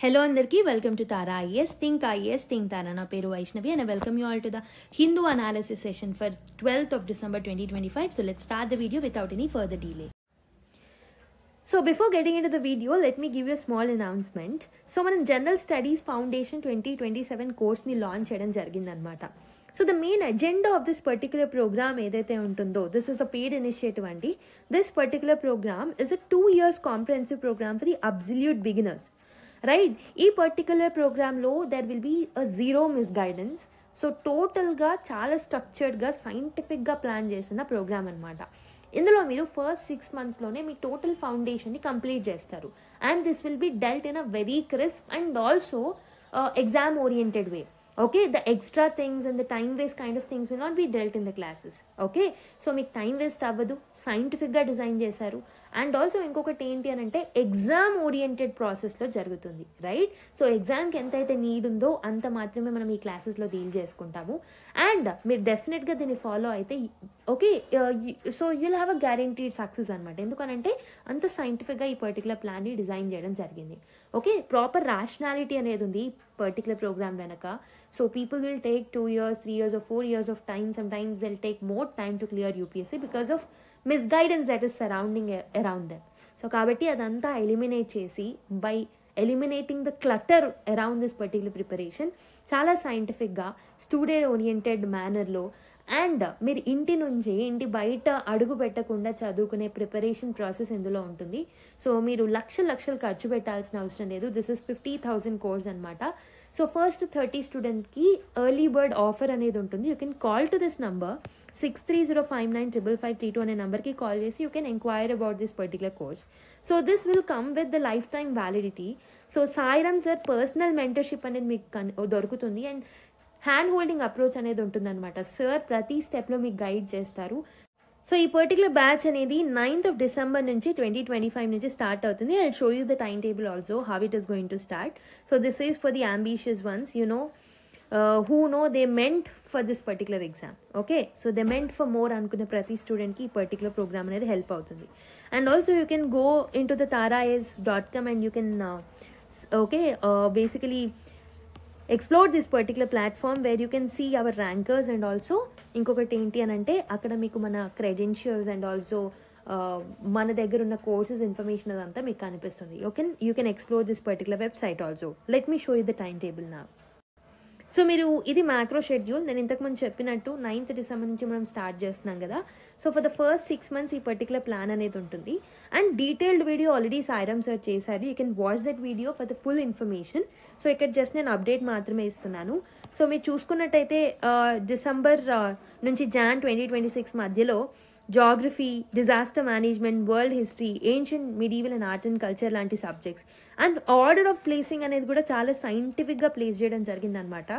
Hello andarki, welcome to Tara IAS, Think IAS, Think Tara. Na peru Vaishnavi and I welcome you all to the Hindu analysis session for 12th of December 2025. So let's start the video without any further delay. So before getting into the video, let me give you a small announcement. So man General Studies Foundation 2027 course ni launch cheyadam jarigindannamata. So the main agenda of this particular program edaithe untundo, this is a paid initiative andi. This particular program is a 2 years comprehensive program for the absolute beginners. Right, ఈ particular ప్రోగ్రామ్లో there will be a zero misguidance. So టోటల్గా చాలా స్ట్రక్చర్డ్గా సైంటిఫిక్గా plan చేసిన programme అనమాట. ఇందులో మీరు first 6 monthsలోనే మీ టోటల్ ఫౌండేషన్ని కంప్లీట్ చేస్తారు. And this will be dealt in a very crisp and also exam oriented way. Okay, the extra things and the time waste kind of things will not be dealt in the classes. Okay, so మీకు time waste అవ్వదు, సైంటిఫిక్గా design చేశారు. And also ఇంకొకటి ఏంటి అని అంటే exam oriented ప్రాసెస్లో జరుగుతుంది. రైట్, సో ఎగ్జామ్కి ఎంతైతే నీడ్ ఉందో అంత మాత్రమే మనం ఈ క్లాసెస్లో డీల్ చేసుకుంటాము. అండ్ మీరు డెఫినెట్గా దీన్ని ఫాలో అయితే okay, so you'll have a guaranteed success అనమాట. ఎందుకనంటే అంత సైంటిఫిక్గా ఈ పర్టికులర్ ప్లాన్ని డిజైన్ చేయడం జరిగింది. ఓకే, ప్రాపర్ రేషనాలిటీ అనేది ఉంది ఈ పర్టికులర్ ప్రోగ్రామ్ వెనక. So people will take 2 years, 3 years or 4 years of time. Sometimes they'll take more time to clear UPSC because of misguidance that is surrounding around them. So kabatti adanta eliminate chesi by eliminating the clutter around this particular preparation చాలా సైంటిఫిక్గా student oriented మేనర్లో and మీరు ఇంటి నుంచి ఇంటి బయట అడుగు పెట్టకుండా చదువుకునే ప్రిపరేషన్ ప్రాసెస్ ఇందులో ఉంటుంది. సో మీరు లక్షలు ఖర్చు పెట్టాల్సిన అవసరం లేదు. దిస్ ఇస్ 50,000 కోర్స్ అనమాట. సో ఫస్ట్ 30 స్టూడెంట్కి ఎర్లీ బర్డ్ ఆఫర్ అనేది ఉంటుంది. You can call to this number 6305955532 అనే నెంబర్కి కాల్ చేసి you can enquire about this particular course. So this will come with the life time validity. So Sairam sir personal mentorship అనేది మీకు దొరుకుతుంది and hand holding approach అనేది ఉంటుందన్నమాట. Sir ప్రతి స్టెప్లో మీకు గైడ్ చేస్తారు. సో ఈ పర్టికులర్ బ్యాచ్ అనేది 9th of December నుంచి 2025 నుంచి స్టార్ట్ అవుతుంది. I show you the time table also how it is going to start. So this is for the ambitious once, you know who know they meant for this particular exam. Okay, so they meant for more అనుకునే ప్రతి స్టూడెంట్కి ఈ particular programme అనేది help అవుతుంది. And also you can go in to the taraIAS.com and you can basically explore this particular platform where you can see our rankers and also ఇంకొకటి ఏంటి అని అంటే అక్కడ మీకు మన క్రెడెన్షియల్స్ అండ్ ఆల్సో మన దగ్గర ఉన్న కోర్సెస్ ఇన్ఫర్మేషన్ అదంతా మీకు కనిపిస్తుంది. You can explore this particular website also. Let me show you the time table నా. సో మీరు ఇది మ్యాక్రో షెడ్యూల్. నేను ఇంతకుముందు చెప్పినట్టు 9th December నుంచి మనం స్టార్ట్ చేస్తున్నాం కదా. So for the first 6 months ఈ పర్టికులర్ ప్లాన్ అనేది ఉంటుంది. And detailed video already Sairam sir చేశారు. You can watch that video for the full information. So ఇక్కడ జస్ట్ నేను అప్డేట్ మాత్రమే ఇస్తున్నాను. సో మీరు చూసుకున్నట్టయితే డిసెంబర్ నుంచి Jan 2026 మధ్యలో geography, disaster management, world history, ancient, medieval and art and culture లాంటి subjects and order of placing అనేది కూడా చాలా సైంటిఫిక్గా ప్లేస్ చేయడం జరిగిందనమాట.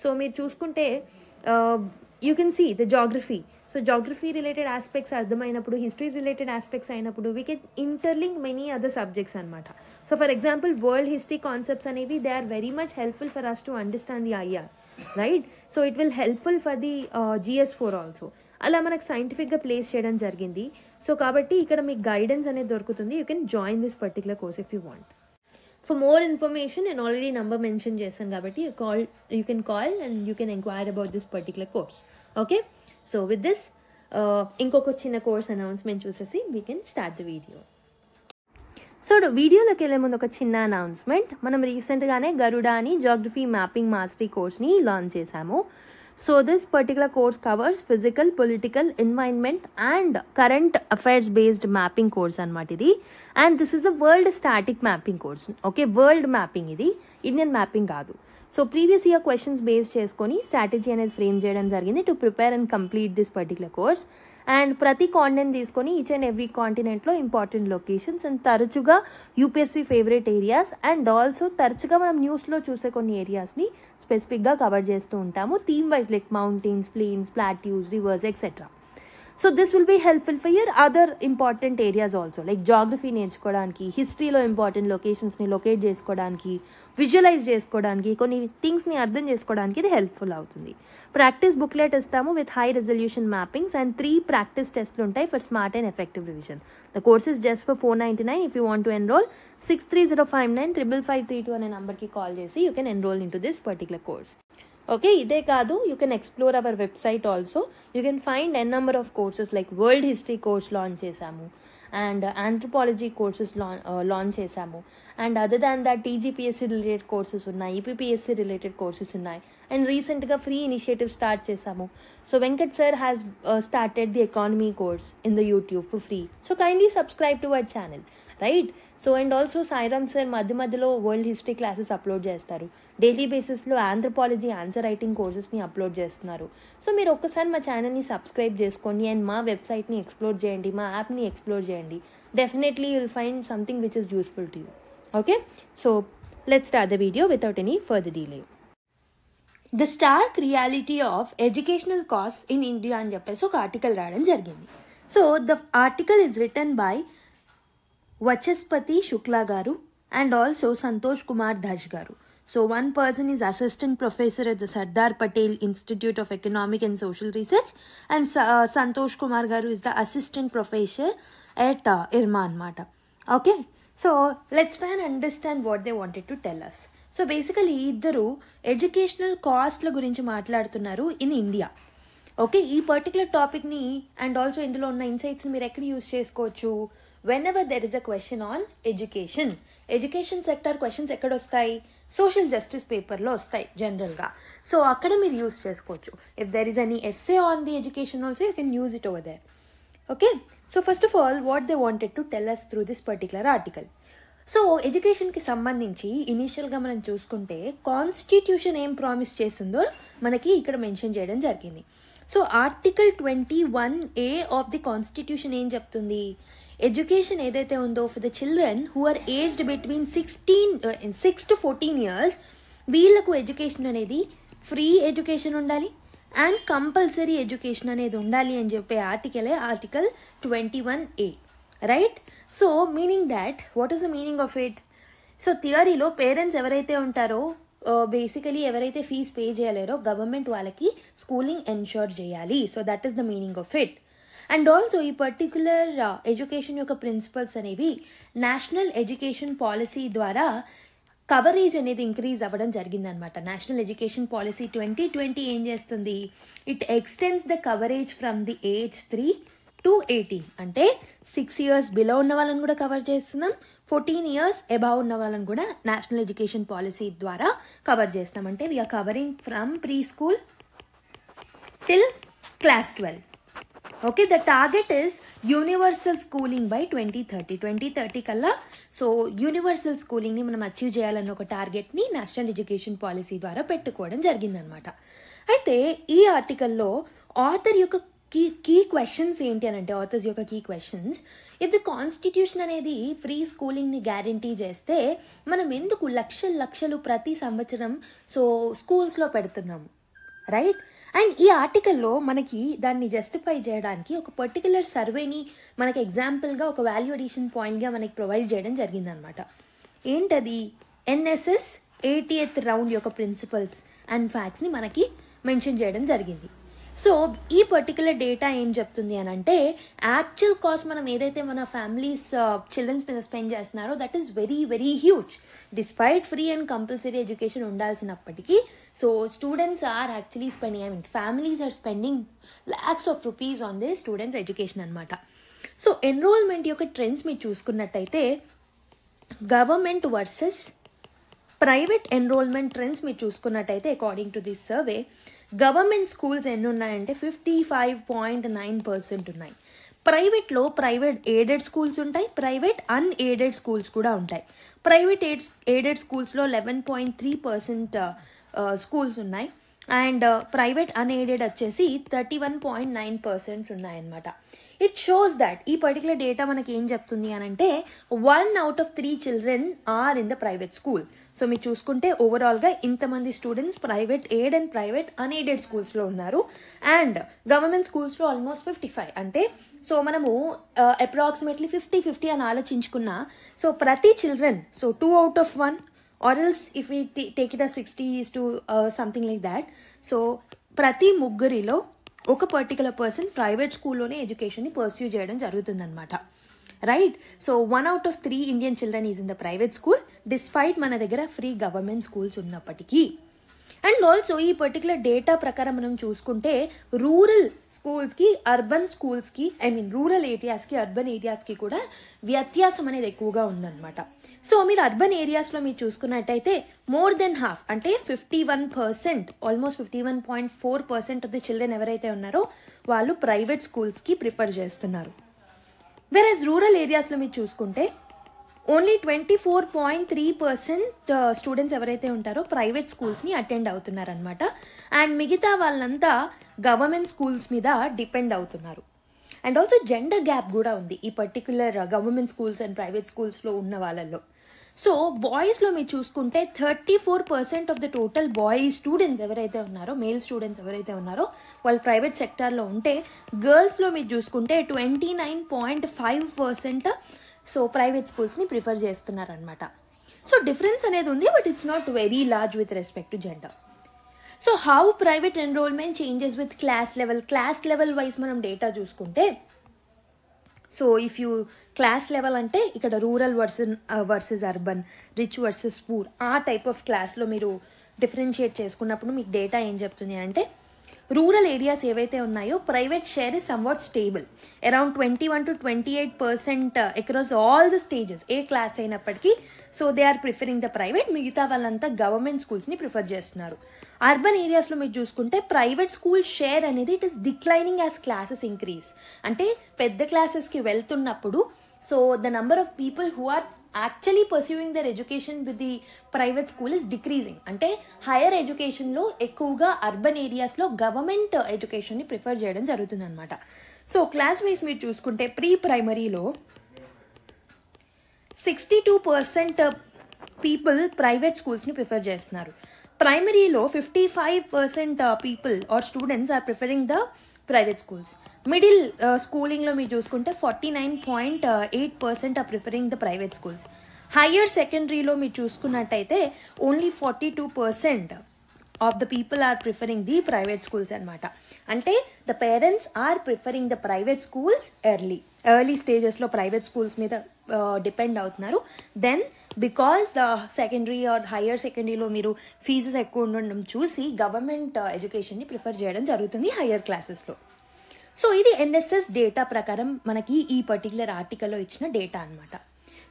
సో మీరు చూసుకుంటే you can see the geography. So geography related aspects అర్థమైనప్పుడు, హిస్టరీ రిలేటెడ్ ఆస్పెక్ట్స్ అయినప్పుడు we can interlink many other subjects అనమాట. So for example world history concepts అనేవి they are very much helpful for us to understand the IR, right. So it will helpful for the GS4 also. అలా మనకు సైంటిఫిక్గా place చేయడం జరిగింది. So కాబట్టి ఇక్కడ మీకు గైడెన్స్ అనేది దొరుకుతుంది. You can join this particular course if you want. For more information నేను ఆల్రెడీ నెంబర్ మెన్షన్ చేశాను కాబట్టి you can call and you can enquire about this particular course. Okay, so with this ఇంకొక చిన్న course announcement చూసేసి we can start the video. So వీడియోలోకి వెళ్ళే ముందు ఒక చిన్న అనౌన్స్మెంట్. మనం రీసెంట్గానే గరుడా అని జాగ్రఫీ మ్యాపింగ్ మాస్టరీ కోర్స్ని లాంచ్ చేశాము. So this particular course covers physical, political, environment and current affairs based mapping course anamata idi. And this is the world static mapping course. Okay, world mapping idi, Indian mapping kaadu. So previous year questions based cheskoni strategy అనేది frame చేయడం జరిగింది to prepare and complete this particular course. And ప్రతి continent తీసుకొని each and every కాంటినెంట్లో important locations and తరచుగా UPSC favourite areas and also తరచుగా మనం న్యూస్లో చూసే కొన్ని ఏరియాస్ని స్పెసిఫిక్గా కవర్ చేస్తూ ఉంటాము. Theme wise like mountains, plains, plateaus, rivers etcetera. So this will be helpful for your other important areas also, like geography నేర్చుకోవడానికి, హిస్టరీలో ఇంపార్టెంట్ లొకేషన్స్ని లొకేట్ చేసుకోవడానికి, విజువలైజ్ చేసుకోవడానికి, కొన్ని థింగ్స్ని అర్థం చేసుకోవడానికి ఇది హెల్ప్ఫుల్ అవుతుంది. ప్రాక్టీస్ బుక్లెట్ ఇస్తాము with high resolution mappings and 3 practice టెస్ట్లు ఉంటాయి for smart and effective revision. The course is just for $499. If you want to enroll 6305955532 అనే నెంబర్కి కాల్ చేసి you can enrol into this particular course. Okay, ఇదే కాదు, you can explore our website also. You can find an number of courses like world history course launch చేశాము and anthropology courses launch చేశాము. And other than that TGPSC related courses ఉన్నాయి, APPSC related courses ఉన్నాయి. And రీసెంట్గా free initiative start చేశాము. So Venkat sir has started the economy course in the YouTube for free. So kindly subscribe to our channel, right? So and also Sairam sir మధ్యలో world history classes upload చేస్తారు. Daily బేసిస్లో anthropology answer writing కోర్సెస్ని upload చేస్తున్నారు. So మీరు ఒక్కసారి మా ఛానల్ని subscribe చేసుకోండి అండ్ మా వెబ్సైట్ని ఎక్స్ప్లోర్ చేయండి, మా యాప్ని ఎక్స్ప్లోర్ చేయండి. Definitely you will find something which is useful to you. Okay, so let's start the video without any further delay. The stark reality of educational cost in India అని చెప్పేసి ఒక article రాయడం జరిగింది. So the article is written by Vachaspati Shukla garu and also Santosh Kumar Dhaj garu. So one person is assistant professor at the Sardar Patel Institute of Economic and Social Research and Santosh Kumar garu is the assistant professor at IRMA anamata. Okay, so let's try and understand what they wanted to tell us. So basically iddaru educational cost la gurinchi maatladutunnaru in India. Okay, ee particular topic ni and also indulo unna insights ni meer ekkada use chesukochu whenever there is a question on education sector questions ekkada vastayi, social justice పేపర్లో వస్తాయి జనరల్గా. So అక్కడ మీరు use చేసుకోవచ్చు. If there is any essay on the education also you can use it over there. Okay, so first of all what they wanted to tell us through this particular article. So ఎడ్యుకేషన్కి సంబంధించి ఇనీషియల్గా మనం చూసుకుంటే constitution ఏం promise చేస్తుందో మనకి ఇక్కడ mention చేయడం జరిగింది. So article 21A of the constitution ఏం చెప్తుంది? ఎడ్యుకేషన్ ఏదైతే ఉందో for the children who are aged between 6 to 14 years వీళ్ళకు ఎడ్యుకేషన్ అనేది ఫ్రీ ఎడ్యుకేషన్ ఉండాలి అండ్ కంపల్సరీ ఎడ్యుకేషన్ అనేది ఉండాలి అని చెప్పే ఆర్టికలే article 21A, right? So meaning that what is the meaning of it? So థియరీలో పేరెంట్స్ ఎవరైతే ఉంటారో బేసికలీ ఎవరైతే ఫీజ్ పే చేయలేరో గవర్నమెంట్ వాళ్ళకి స్కూలింగ్ ఎన్షూర్ చేయాలి. So that is the meaning of it. And also ఈ పర్టిక్యులర్ ఎడ్యుకేషన్ యొక్క principles అనేవి నేషనల్ ఎడ్యుకేషన్ పాలసీ ద్వారా కవరేజ్ అనేది ఇంక్రీజ్ అవ్వడం జరిగిందనమాట. నేషనల్ ఎడ్యుకేషన్ పాలసీ 2020 ఏం చేస్తుంది? It extends the coverage from the age 3 to 18. అంటే 6 years బిలో ఉన్న వాళ్ళని కూడా కవర్ చేస్తున్నాం, 14 years అబౌవ్ ఉన్న వాళ్ళని కూడా నేషనల్ ఎడ్యుకేషన్ పాలసీ ద్వారా కవర్ చేస్తాం. అంటే we're covering from pre school till class 12. Okay, the target is universal schooling by 2030 కల్లా. సో యూనివర్సల్ స్కూలింగ్ని మనం అచీవ్ చేయాలన్న ఒక టార్గెట్ని నేషనల్ ఎడ్యుకేషన్ పాలసీ ద్వారా పెట్టుకోవడం జరిగిందనమాట. అయితే ఈ ఆర్టికల్లో ఆథర్ యొక్క కీ క్వశ్చన్స్ ఏంటి అని అంటే, ఆథర్స్ యొక్క key questions, if the constitution అనేది ఫ్రీ స్కూలింగ్ని గ్యారంటీ చేస్తే మనం ఎందుకు లక్షలు ప్రతి సంవత్సరం సో స్కూల్స్లో పెడుతున్నాము, రైట్? అండ్ ఈ ఆర్టికల్లో మనకి దాన్ని జస్టిఫై చేయడానికి ఒక పర్టికులర్ సర్వేని మనకి ఎగ్జాంపుల్గా ఒక వాల్యూ అడిషన్ పాయింట్గా మనకి ప్రొవైడ్ చేయడం జరిగిందనమాట. ఏంటది? NSS 80th రౌండ్ యొక్క ప్రిన్సిపల్స్ అండ్ ఫ్యాక్ట్స్ని మనకి మెన్షన్ చేయడం జరిగింది. సో ఈ పర్టికులర్ డేటా ఏం చెప్తుంది అని అంటే, యాక్చువల్ కాస్ట్ మనం ఏదైతే మన ఫ్యామిలీస్ చిల్డ్రన్స్ మీద స్పెండ్ చేస్తున్నారో that is very very huge. Despite free and compulsory education ఉండాల్సినప్పటికీ so students are actually spending, families are spending lakhs of rupees on the students education అనమాట. సో ఎన్రోల్మెంట్ యొక్క trends మీరు చూసుకున్నట్టయితే government versus private enrolment trends మీరు చూసుకున్నట్టయితే according to this survey government schools ఎన్ని ఉన్నాయంటే 55.9% ఉన్నాయి. ప్రైవేట్లో ప్రైవేట్ ఎయిడెడ్ స్కూల్స్ ఉంటాయి, ప్రైవేట్ అన్ఎయిడెడ్ స్కూల్స్ కూడా ఉంటాయి. ప్రైవేట్ ఎయిడెడ్ స్కూల్స్లో 11.3% స్కూల్స్ ఉన్నాయి అండ్ ప్రైవేట్ అన్ఎయిడెడ్ వచ్చేసి 31.9% ఉన్నాయన్నమాట. ఇట్ షోస్ దట్ ఈ పర్టికులర్ డేటా మనకి ఏం చెప్తుంది అని అంటే 1 out of 3 children are in the private school. So మీరు చూసుకుంటే ఓవరాల్గా ఇంతమంది students private aid and private unaided స్కూల్స్లో ఉన్నారు. అండ్ గవర్నమెంట్ స్కూల్స్లో ఆల్మోస్ట్ 55. అంటే సో మనము అప్రాక్సిమేట్లీ 50-50 అని ఆలోచించుకున్నా, సో ప్రతి children, so 2 out of 1 or else if we take it as 60 is to something like that. So ప్రతి ముగ్గురిలో ఒక పర్టికులర్ పర్సన్ ప్రైవేట్ స్కూల్లోనే ఎడ్యుకేషన్ని పర్స్యూ చేయడం జరుగుతుందన్నమాట. Right. So 1 out of 3 Indian children is in the private school despite మన దగ్గర free government schools ఉన్నప్పటికీ. And also ఈ పర్టికులర్ డేటా ప్రకారం మనం చూసుకుంటే రూరల్ స్కూల్స్కి అర్బన్ స్కూల్స్కి రూరల్ ఏరియాస్కి అర్బన్ ఏరియాస్కి కూడా వ్యత్యాసం అనేది ఎక్కువగా ఉందన్నమాట. సో మీరు అర్బన్ ఏరియాస్లో మీరు చూసుకున్నట్టయితే మోర్ దెన్ హాఫ్ అంటే 51%, ఆల్మోస్ట్ 51.4% ఆఫ్ ద చిల్డ్రన్ ఎవరైతే ఉన్నారో వాళ్ళు ప్రైవేట్ స్కూల్స్కి ప్రిఫర్ చేస్తున్నారు. వెరస్ రూరల్ ఏరియాస్లో మీరు చూసుకుంటే ఓన్లీ 24.3% స్టూడెంట్స్ ఎవరైతే ఉంటారో ప్రైవేట్ స్కూల్స్ని అటెండ్ అవుతున్నారనమాట. అండ్ మిగతా వాళ్ళంతా గవర్నమెంట్ స్కూల్స్ మీద డిపెండ్ అవుతున్నారు. అండ్ ఆల్సో జెండర్ గ్యాప్ కూడా ఉంది ఈ particular government schools and private స్కూల్స్లో ఉన్న వాళ్ళల్లో. సో బాయ్స్లో మీరు చూసుకుంటే 34% of the total boy students ఎవరైతే ఉన్నారో, మేల్ స్టూడెంట్స్ ఎవరైతే ఉన్నారో వాళ్ళు ప్రైవేట్ సెక్టార్లో ఉంటే, గర్ల్స్లో మీరు చూసుకుంటే 29.5% సో ప్రైవేట్ స్కూల్స్ని ప్రిఫర్ చేస్తున్నారనమాట. సో డిఫరెన్స్ అనేది ఉంది, but it's not very large with respect to gender. So how private enrollment changes with class level wise మనం డేటా చూసుకుంటే, so if you class level అంటే ఇక్కడ rural versus urban, rich versus poor, ఆ type of క్లాస్లో మీరు differentiate చేసుకున్నప్పుడు మీకు data ఏం చెప్తుంది అంటే, రూరల్ ఏరియాస్ ఏవైతే ఉన్నాయో private share is somewhat stable, around 21 to 28% across all the stages, ఏ క్లాస్ అయినప్పటికీ. So they are preferring the private, మిగతా వాళ్ళంతా గవర్నమెంట్ స్కూల్స్ని ప్రిఫర్ చేస్తున్నారు. అర్బన్ ఏరియాస్లో మీరు చూసుకుంటే ప్రైవేట్ స్కూల్ షేర్ అనేది it is declining as classes increase. అంటే పెద్ద క్లాసెస్కి వెళ్తున్నప్పుడు so the number of people who are actually pursuing their education with the private school is decreasing. అంటే హైయర్ ఎడ్యుకేషన్లో ఎక్కువగా అర్బన్ ఏరియాస్లో గవర్నమెంట్ ఎడ్యుకేషన్ని ప్రిఫర్ చేయడం జరుగుతుంది అనమాట. సో క్లాస్ వైజ్ మీరు చూసుకుంటే ప్రీ ప్రైమరీలో 62% పీపుల్ ప్రైవేట్ స్కూల్స్ని ప్రిఫర్ చేస్తున్నారు. ప్రైమరీలో 55% people are students are preferring the private schools. Middle స్కూలింగ్లో మీరు చూసుకుంటే 49.8% are preferring the private schools. Higher సెకండరీలో మీరు చూసుకున్నట్టయితే only 42% of the people are preferring the private schools అనమాట. అంటే the parents are preferring the private schools early స్టేజెస్లో private schools మీద డిపెండ్ అవుతున్నారు. Then because the secondary or higher సెకండరీలో మీరు ఫీజెస్ ఎక్కువ ఉండడం చూసి గవర్నమెంట్ ఎడ్యుకేషన్ని ప్రిఫర్ చేయడం జరుగుతుంది హయ్యర్ క్లాసెస్లో. సో ఇది ఎన్ఎస్ఎస్ డేటా ప్రకారం మనకి ఈ పర్టికులర్ ఆర్టికల్లో ఇచ్చిన డేటా అనమాట.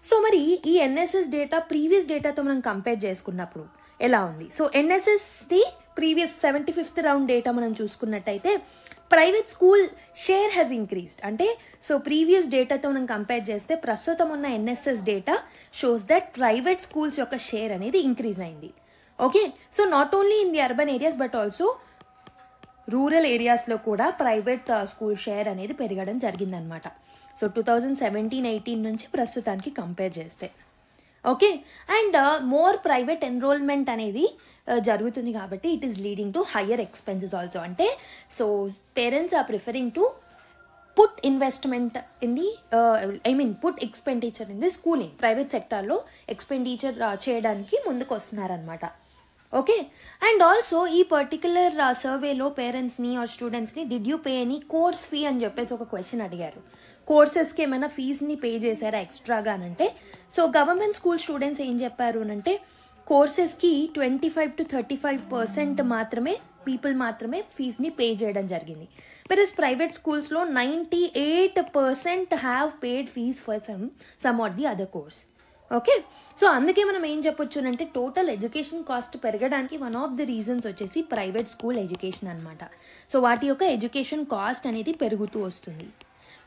సో మరి ఈ ఎన్ఎస్ఎస్ డేటా ప్రీవియస్ డేటాతో మనం కంపేర్ చేసుకున్నప్పుడు ఎలా ఉంది? సో ఎన్ఎస్ఎస్ది ప్రీవియస్ 75th రౌండ్ డేటా మనం చూసుకున్నట్టయితే private school share has increased. అంటే సో ప్రీవియస్ డేటాతో మనం కంపేర్ చేస్తే ప్రస్తుతం ఉన్న NSS data shows that private schools యొక్క షేర్ అనేది ఇంక్రీజ్ అయింది. Okay. So not only in the urban areas but also rural ఏరియాస్లో కూడా ప్రైవేట్ స్కూల్ షేర్ అనేది పెరగడం జరిగిందనమాట. సో 2017-18 నుంచి ప్రస్తుతానికి కంపేర్ చేస్తే. Okay. And more private enrolment అనేది జరుగుతుంది కాబట్టి it is leading to higher expenses also. అంటే so parents are preferring to put investment in the put expenditure in the schooling. Private సెక్టార్లో ఎక్స్పెండిచర్ చేయడానికి ముందుకు వస్తున్నారనమాట. ఓకే. అండ్ ఆల్సో ఈ particular సర్వేలో పేరెంట్స్ని ఆర్ స్టూడెంట్స్ని did you pay any course fee అని చెప్పేసి ఒక క్వశ్చన్ అడిగారు. కోర్సెస్కి ఏమైనా ఫీజుని పే చేశారా ఎక్స్ట్రాగా అంటే, సో గవర్నమెంట్ స్కూల్ స్టూడెంట్స్ ఏం చెప్పారు అంటే కోర్సెస్కి 25 to 35% మాత్రమే ఫీజుని పే చేయడం జరిగింది. వెరస్ ప్రైవేట్ స్కూల్స్లో 98% have paid fees for some or the other course. Okay. So అందుకే మనం ఏం చెప్పొచ్చు అంటే టోటల్ ఎడ్యుకేషన్ కాస్ట్ పెరగడానికి వన్ ఆఫ్ ది రీజన్స్ వచ్చేసి ప్రైవేట్ స్కూల్ ఎడ్యుకేషన్ అనమాట. సో వాటి యొక్క ఎడ్యుకేషన్ కాస్ట్ అనేది పెరుగుతూ వస్తుంది.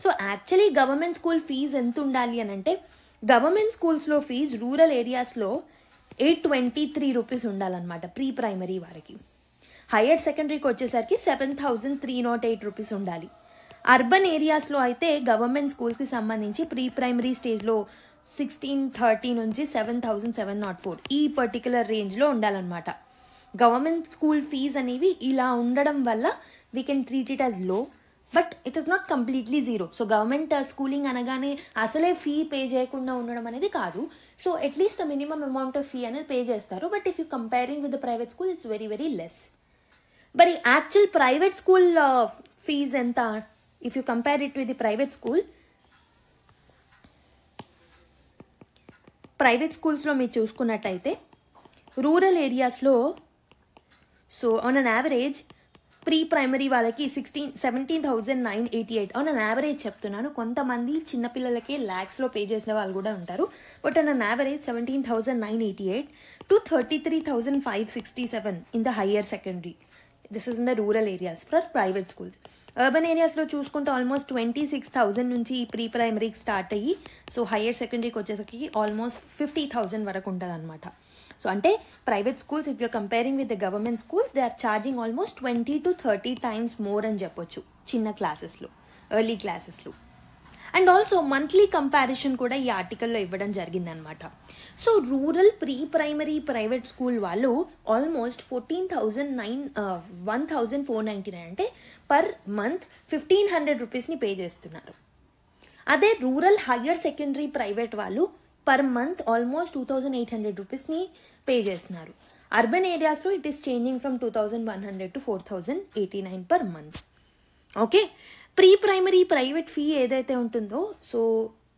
So actually government school fees ఎంత ఉండాలి అని అంటే గవర్నమెంట్ స్కూల్స్లో ఫీజు రూరల్ ఏరియాస్లో 823 రూపీస్ ఉండాలన్నమాట ప్రీ ప్రైమరీ వారికి. హయ్యర్ సెకండరీకి వచ్చేసరికి 7308 రూపీస్ ఉండాలి. అర్బన్ ఏరియాస్లో అయితే గవర్నమెంట్ స్కూల్స్కి సంబంధించి ప్రీ ప్రైమరీ స్టేజ్లో 1630 నుంచి 7704 ఈ పర్టికులర్ రేంజ్లో ఉండాలన్నమాట. గవర్నమెంట్ స్కూల్ ఫీజ్ అనేవి ఇలా ఉండడం వల్ల we can treat it as low, but it is not completely zero. So government schooling అనగానే అసలే ఫీ పే చేయకుండా ఉండడం అనేది కాదు. So at least minimum amount of fee అనేది పే చేస్తారు. But if you comparing with the private school it's very very less. మరి actual private school fees ఎంత? If you compare it with the private స్కూల్స్లో మీరు చూసుకున్నట్టయితే రూరల్ ఏరియాస్లో so on an average pre primary వాళ్ళకి 17,988 on an average చెప్తున్నాను. కొంతమంది చిన్నపిల్లలకే ల్యాక్స్లో pay చేసిన వాళ్ళు కూడా ఉంటారు. But on an average 17,988 to 33,567 in the higher secondary. This is in the rural areas for private schools. Urban ఏరియాస్లో చూసుకుంటే ఆల్మోస్ట్ 26,000 నుంచి ప్రీ ప్రైమరీకి స్టార్ట్ అయ్యి సో హయ్యర్ సెకండరీకి వచ్చేసరికి ఆల్మోస్ట్ 50,000 వరకు ఉంటుంది అనమాట. సో అంటే private schools if you're comparing with the government schools they are charging almost 20 to 30 times more అని చెప్పొచ్చు చిన్న క్లాసెస్లో, ఎర్లీ క్లాసెస్లో. అండ్ ఆల్సో మంత్లీ కంపారిజన్ కూడా ఈ ఆర్టికల్లో ఇవ్వడం జరిగిందనమాట. So rural pre primary private school వాళ్ళు ఆల్మోస్ట్ 1,499 అంటే పర్ మంత్ 1,500 రూపీస్ని పే చేస్తున్నారు. అదే రూరల్ హయ్యర్ సెకండరీ ప్రైవేట్ వాళ్ళు పర్ మంత్ ఆల్మోస్ట్ 2,800 రూపీస్ని పే చేస్తున్నారు. అర్బన్ ఏరియాస్లో it is changing from 2,100 to 4,089 per month. Okay, pre primary private fee ఏదైతే ఉంటుందో so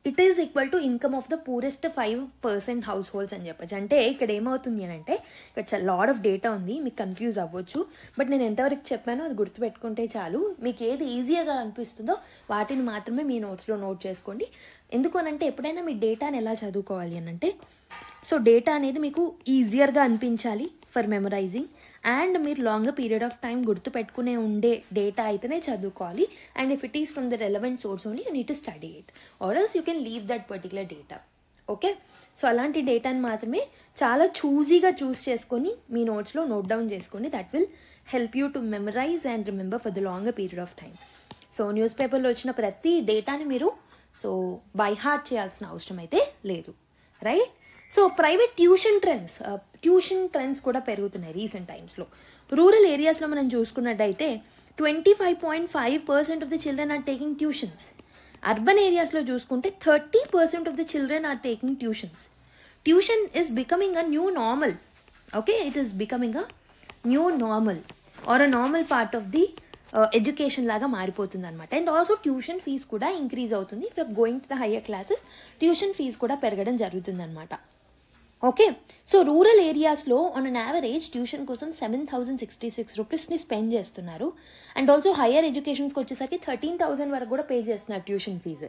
it is equal to income of the poorest 5% house holds అని చెప్పచ్చు. అంటే ఇక్కడ ఏమవుతుంది అని అంటే ఇక్కడ లాడ్ ఆఫ్ డేటా ఉంది, మీకు కన్ఫ్యూజ్ అవ్వచ్చు. బట్ నేను ఎంతవరకు చెప్పానో అది గుర్తుపెట్టుకుంటే చాలు. మీకు ఏది ఈజీగా అనిపిస్తుందో వాటిని మాత్రమే మీ నోట్స్లో నోట్ చేసుకోండి. ఎందుకు అనంటే ఎప్పుడైనా మీ డేటాని ఎలా చదువుకోవాలి అని అంటే సో డేటా అనేది మీకు ఈజియర్గా అనిపించాలి ఫర్ మెమరైజింగ్. అండ్ మీరు లాంగర్ పీరియడ్ ఆఫ్ టైం గుర్తుపెట్టుకునే ఉండే డేటా అయితేనే చదువుకోవాలి. And if it is from the relevant source only you need to study it or else you can leave that particular data. Okay, so అలాంటి డేటాని మాత్రమే చాలా choosy choose చేసుకొని మీ నోట్స్లో నోట్ డౌన్ చేసుకోండి. That will help you to memorize and remember for the longer period of time. So న్యూస్ పేపర్లో వచ్చిన ప్రతి డేటాని మీరు సో బై హార్ట్ చేయాల్సిన అవసరం అయితే లేదు, right? So private tuition trends కూడా పెరుగుతున్నాయి రీసెంట్ టైమ్స్లో. రూరల్ ఏరియాస్లో మనం చూసుకున్నట్టయితే 25.5% of the children are taking tuitions. Urban ఏరియాస్లో చూసుకుంటే 30% of the children are taking tuitions. Tuition is becoming a new normal. Okay, it is becoming a new normal or a normal part of the education లాగా మారిపోతుంది అనమాట. And also tuition fees కూడా increase అవుతుంది. If going to the higher classes tuition fees కూడా పెరగడం జరుగుతుంది అనమాట. Okay, so rural ఏరియాస్లో ఆన్ అన్ యావరేజ్ ట్యూషన్ కోసం 7,066 రూపీస్ని స్పెండ్ చేస్తున్నారు. అండ్ ఆల్సో హయ్యర్ ఎడ్యుకేషన్స్కి వచ్చేసరికి 13,000 వరకు కూడా పే చేస్తున్నారు ట్యూషన్ ఫీజు.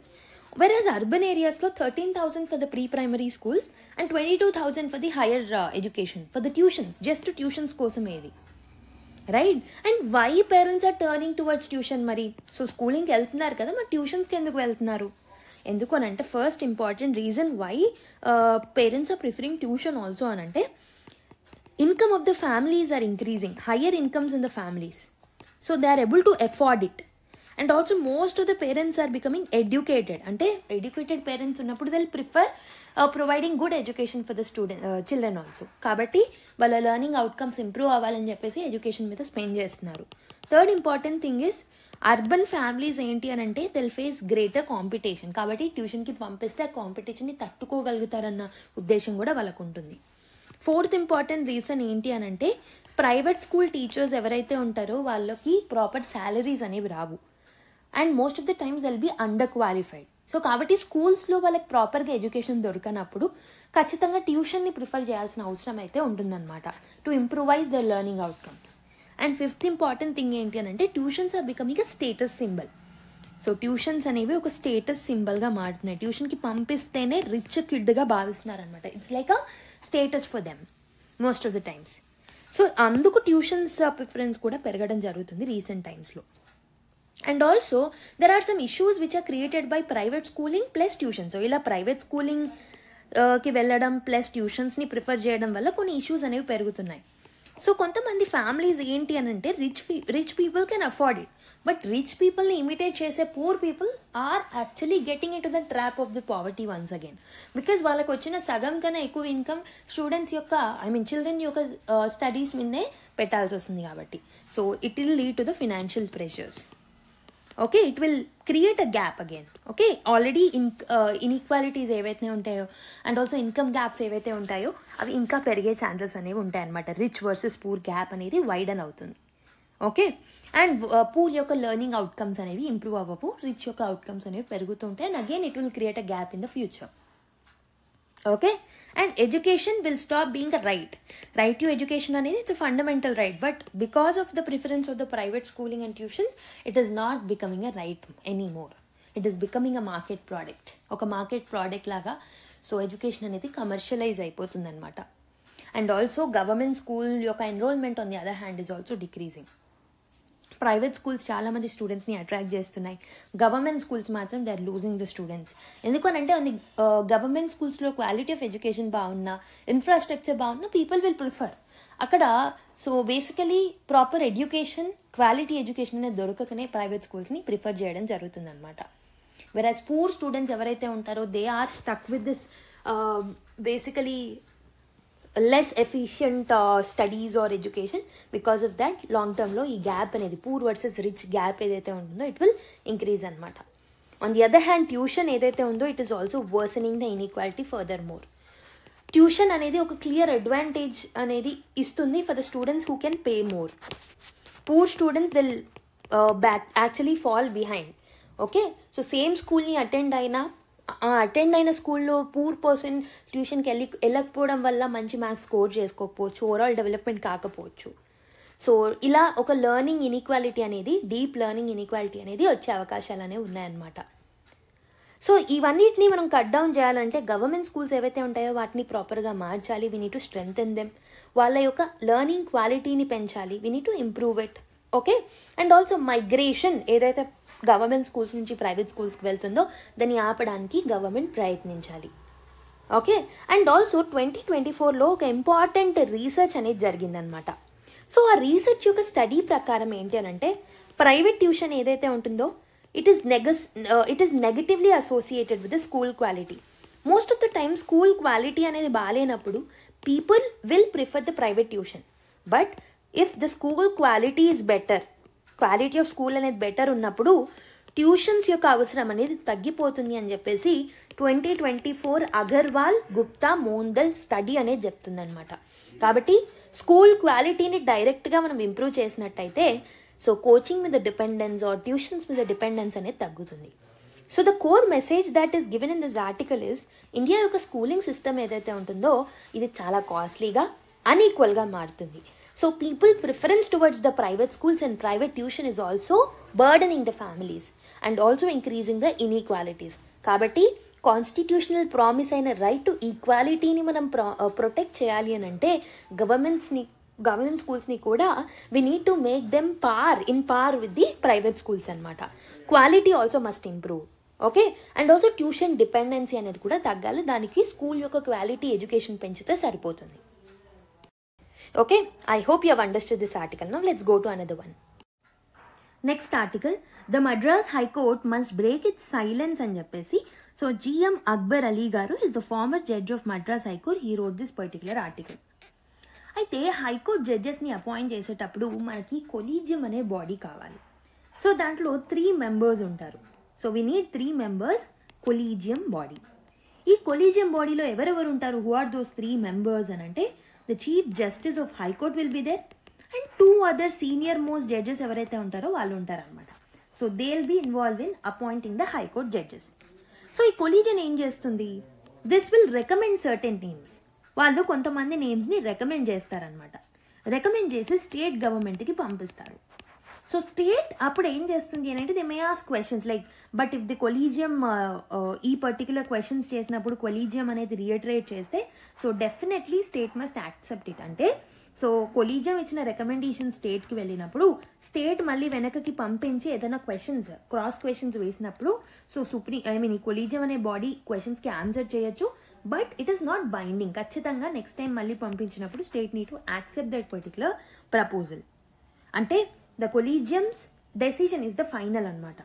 వెరాజ్ అర్బన్ ఏరియాస్లో 13,000 for the pre primary schools and 22,000 for the higher education for the tuitions, just tuitions కోసం ఏది, right? And why parents are turning towards tuition? మరి సో స్కూలింగ్కి వెళ్తున్నారు కదా, మరి ట్యూషన్స్కి ఎందుకు వెళ్తున్నారు? ఎందుకు అని అంటే first important reason why parents are preferring tuition also అని అంటే income of the families are increasing, higher incomes in the families, so they are able to afford it. And also most of the parents are becoming educated. అంటే educated parents ఉన్నప్పుడు they will prefer providing good education for the children also. కాబట్టి వాళ్ళ learning outcomes improve అవ్వాలని చెప్పేసి education మీద spend చేస్తున్నారు. Third important thing is urban families ఏంటి అని అంటే దిల్ ఫేస్ గ్రేటర్ కాంపిటీషన్. కాబట్టి ట్యూషన్కి పంపిస్తే ఆ కాంపిటీషన్ని తట్టుకోగలుగుతారన్న ఉద్దేశం కూడా వాళ్ళకు ఉంటుంది. ఫోర్త్ ఇంపార్టెంట్ రీజన్ ఏంటి అని అంటే ప్రైవేట్ స్కూల్ టీచర్స్ ఎవరైతే ఉంటారో వాళ్ళకి ప్రాపర్ శాలరీస్ అనేవి రావు. And most of the times they'll be underqualified. So కాబట్టి స్కూల్స్లో వాళ్ళకి ప్రాపర్గా ఎడ్యుకేషన్ దొరకనప్పుడు ఖచ్చితంగా ట్యూషన్ని ప్రిఫర్ చేయాల్సిన అవసరం అయితే ఉంటుందన్నమాట to improvise the learning outcomes. And fifth important thing ఏంటి అని అంటే tuitions are becoming a status symbol. So tuitions అనేవి ఒక స్టేటస్ సింబల్గా మారుతున్నాయి. ట్యూషన్కి పంపిస్తేనే రిచ్ కిడ్గా భావిస్తున్నారు అనమాట. It's like a status for them most of the times. So అందుకు ట్యూషన్స్ ప్రిఫరెన్స్ కూడా పెరగడం జరుగుతుంది రీసెంట్ టైమ్స్లో. And also there are some issues which are created by private schooling plus tuition. So ఇలా ప్రైవేట్ స్కూలింగ్కి వెళ్ళడం ప్లస్ ట్యూషన్స్ని ప్రిఫర్ చేయడం వల్ల కొన్ని ఇష్యూస్ అనేవి పెరుగుతున్నాయి. సో కొంతమంది ఫ్యామిలీస్ ఏంటి అని అంటే rich people can afford it, but rich పీపుల్ని ఇమిటేట్ చేసే poor people are actually getting into the trap of the poverty once again. Because వాళ్ళకి వచ్చిన సగం కన్నా ఎక్కువ ఇన్కమ్ స్టూడెంట్స్ యొక్క చిల్డ్రన్ యొక్క స్టడీస్ మీదే పెట్టాల్సి వస్తుంది కాబట్టి. So it will lead to the financial pressures. Okay, it will create a gap again. Okay, already inequalities ఏవైతే ఉంటాయో అండ్ ఆల్సో ఇన్కమ్ గ్యాప్స్ ఏవైతే ఉంటాయో అవి ఇంకా పెరిగే ఛాన్సెస్ అనేవి ఉంటాయన్నమాట. రిచ్ వర్సెస్ పూర్ గ్యాప్ అనేది వైడన్ అవుతుంది. ఓకే, అండ్ పూర్ యొక్క లెర్నింగ్ అవుట్కమ్స్ అనేవి ఇంప్రూవ్ అవ్వవు, రిచ్ యొక్క అవుట్కమ్స్ అనేవి పెరుగుతుంటాయి. And again it will create a gap in the future. Okay, and education will stop being a right. Right to education అనేది it's a fundamental right, but because of the preference of the private schooling and tuitions it is not becoming a right anymore. It is becoming a market product. ఒక market product లాగా so education అనేది commercialise అయిపోతుంది అనమాట. And also government school యొక్క enrolment on the other hand is also decreasing. Private schools చాలామంది స్టూడెంట్స్ని attract చేస్తున్నాయి, government schools మాత్రం they are losing the students. ఎందుకనంటే గవర్నమెంట్ స్కూల్స్లో క్వాలిటీ ఆఫ్ ఎడ్యుకేషన్ బాగున్నా, ఇన్ఫ్రాస్ట్రక్చర్ బాగున్నా పీపుల్ విల్ ప్రిఫర్ అక్కడ. So basically proper education, quality education అనేది దొరకకనే ప్రైవేట్ స్కూల్స్ని ప్రిఫర్ చేయడం జరుగుతుంది అనమాట. వెరాజ్ పూర్ స్టూడెంట్స్ ఎవరైతే ఉంటారో they are stuck with this basically less efficient studies or education. Because of that long టర్మ్లో ఈ గ్యాప్ అనేది పూర్ వర్సెస్ రిచ్ గ్యాప్ ఏదైతే ఉంటుందో ఇట్ విల్ ఇంక్రీజ్ అనమాట. On the other hand tuition ఏదైతే ఉందో it is also worsening the inequality further more. Tuition అనేది ఒక క్లియర్ అడ్వాంటేజ్ అనేది ఇస్తుంది for the students who can pay more. Poor students they'll actually fall behind. Okay, so same స్కూల్ని attend అయిన స్కూల్లో poor person ట్యూషన్కి వెళ్ళకపోవడం వల్ల మంచి మార్క్స్ స్కోర్ చేసుకోకపోవచ్చు, ఓవరాల్ డెవలప్మెంట్ కాకపోవచ్చు. సో ఇలా ఒక లెర్నింగ్ ఇన్ఈక్వాలిటీ అనేది, డీప్ లెర్నింగ్ ఇన్ఈక్వాలిటీ అనేది వచ్చే అవకాశాలు అనేవి ఉన్నాయన్నమాట. సో ఇవన్నిటిని మనం కట్ డౌన్ చేయాలంటే గవర్నమెంట్ స్కూల్స్ ఏవైతే ఉంటాయో వాటిని ప్రాపర్గా మార్చాలి. We need to strengthen them. వాళ్ళ యొక్క లెర్నింగ్ క్వాలిటీని పెంచాలి. We need to improve it. Okay, and also migration ఏదైతే గవర్నమెంట్ స్కూల్స్ నుంచి ప్రైవేట్ స్కూల్స్కి వెళ్తుందో దాన్ని ఆపడానికి గవర్నమెంట్ ప్రయత్నించాలి. ఓకే, అండ్ ఆల్సో 2024లో ఒక ఇంపార్టెంట్ రీసెర్చ్ అనేది జరిగిందనమాట. సో ఆ రీసెర్చ్ యొక్క స్టడీ ప్రకారం ఏంటి అని అంటే ప్రైవేట్ ట్యూషన్ ఏదైతే ఉంటుందో it is negatively associated with the school quality. Most of the time school quality అనేది బాగాలేనప్పుడు people will prefer the private tuition. But if the school quality is better, quality of school అనేది better ఉన్నప్పుడు tuitions యొక్క అవసరం అనేది తగ్గిపోతుంది అని చెప్పేసి 2024 అగర్వాల్ గుప్తా మోందల్ స్టడీ అనేది చెప్తుందనమాట. కాబట్టి స్కూల్ క్వాలిటీని డైరెక్ట్గా మనం ఇంప్రూవ్ చేసినట్టయితే సో కోచింగ్ మీద డిపెండెన్స్ ఆర్ ట్యూషన్స్ మీద డిపెండెన్స్ అనేది తగ్గుతుంది. So the core message that is given in this article is India యొక్క స్కూలింగ్ సిస్టమ్ ఏదైతే ఉంటుందో ఇది చాలా కాస్ట్లీగా, అన్ఈక్వల్గా మారుతుంది. So people preference towards the private schools and private tuition is also burdening the families and also increasing the inequalities. Kabatti constitutional promise aina right to equality ni manam protect cheyali anante government schools ni kuda we need to make them in par with the private schools anamata. Quality also must improve. Okay, and also tuition dependency anedi kuda taggali. Daniki school yokka quality education penchite saripotundi. Okay, I hope you have understood this article. Now let's go to another one. Next article, the Madras High Court must break its silence అని చెప్పేసి. So GM Akbar Ali garu is the former judge of Madras High Court. He wrote this particular article. అయితే high court జడ్జెస్ని appoint చేసేటప్పుడు మనకి collegium అనే body కావాలి. So దాంట్లో 3 members ఉంటారు. So we need 3 members collegium body. ఈ కొలీజియం బాడీలో ఎవరెవరు ఉంటారు? హూ ఆర్ దోస్ 3 members అని అంటే the Chief Justice of High Court will be there and 2 other senior most judges ఎవరైతే ఉంటారో వాళ్ళు ఉంటారనమాట. So they will be involve in appointing the high court judges. So ఈ కొలీజియన్ ఏం చేస్తుంది? This will recommend certain names. వాళ్ళు కొంతమంది నేమ్స్ని recommend చేస్తారనమాట. రికమెండ్ చేసి స్టేట్ గవర్నమెంట్కి పంపిస్తారు. సో స్టేట్ అప్పుడు ఏం చేస్తుంది అని అంటే they may ask questions like but if the collegium ఈ పర్టికులర్ క్వశ్చన్స్ చేసినప్పుడు కొలీజియం అనేది రియిటరేట్ చేస్తే so definitely state must accept it. అంటే సో కొలీజియం ఇచ్చిన రికమెండేషన్ స్టేట్కి వెళ్ళినప్పుడు స్టేట్ మళ్ళీ వెనకకి పంపించి ఏదైనా క్వశ్చన్స్ క్రాస్ క్వశ్చన్స్ వేసినప్పుడు సో ఈ కొలీజియం అనే బాడీ క్వశ్చన్స్కి ఆన్సర్ చేయొచ్చు, but it is not binding. ఖచ్చితంగా నెక్స్ట్ టైం మళ్ళీ పంపించినప్పుడు state need to accept that particular proposal. అంటే the collegium's decision is the final anamata.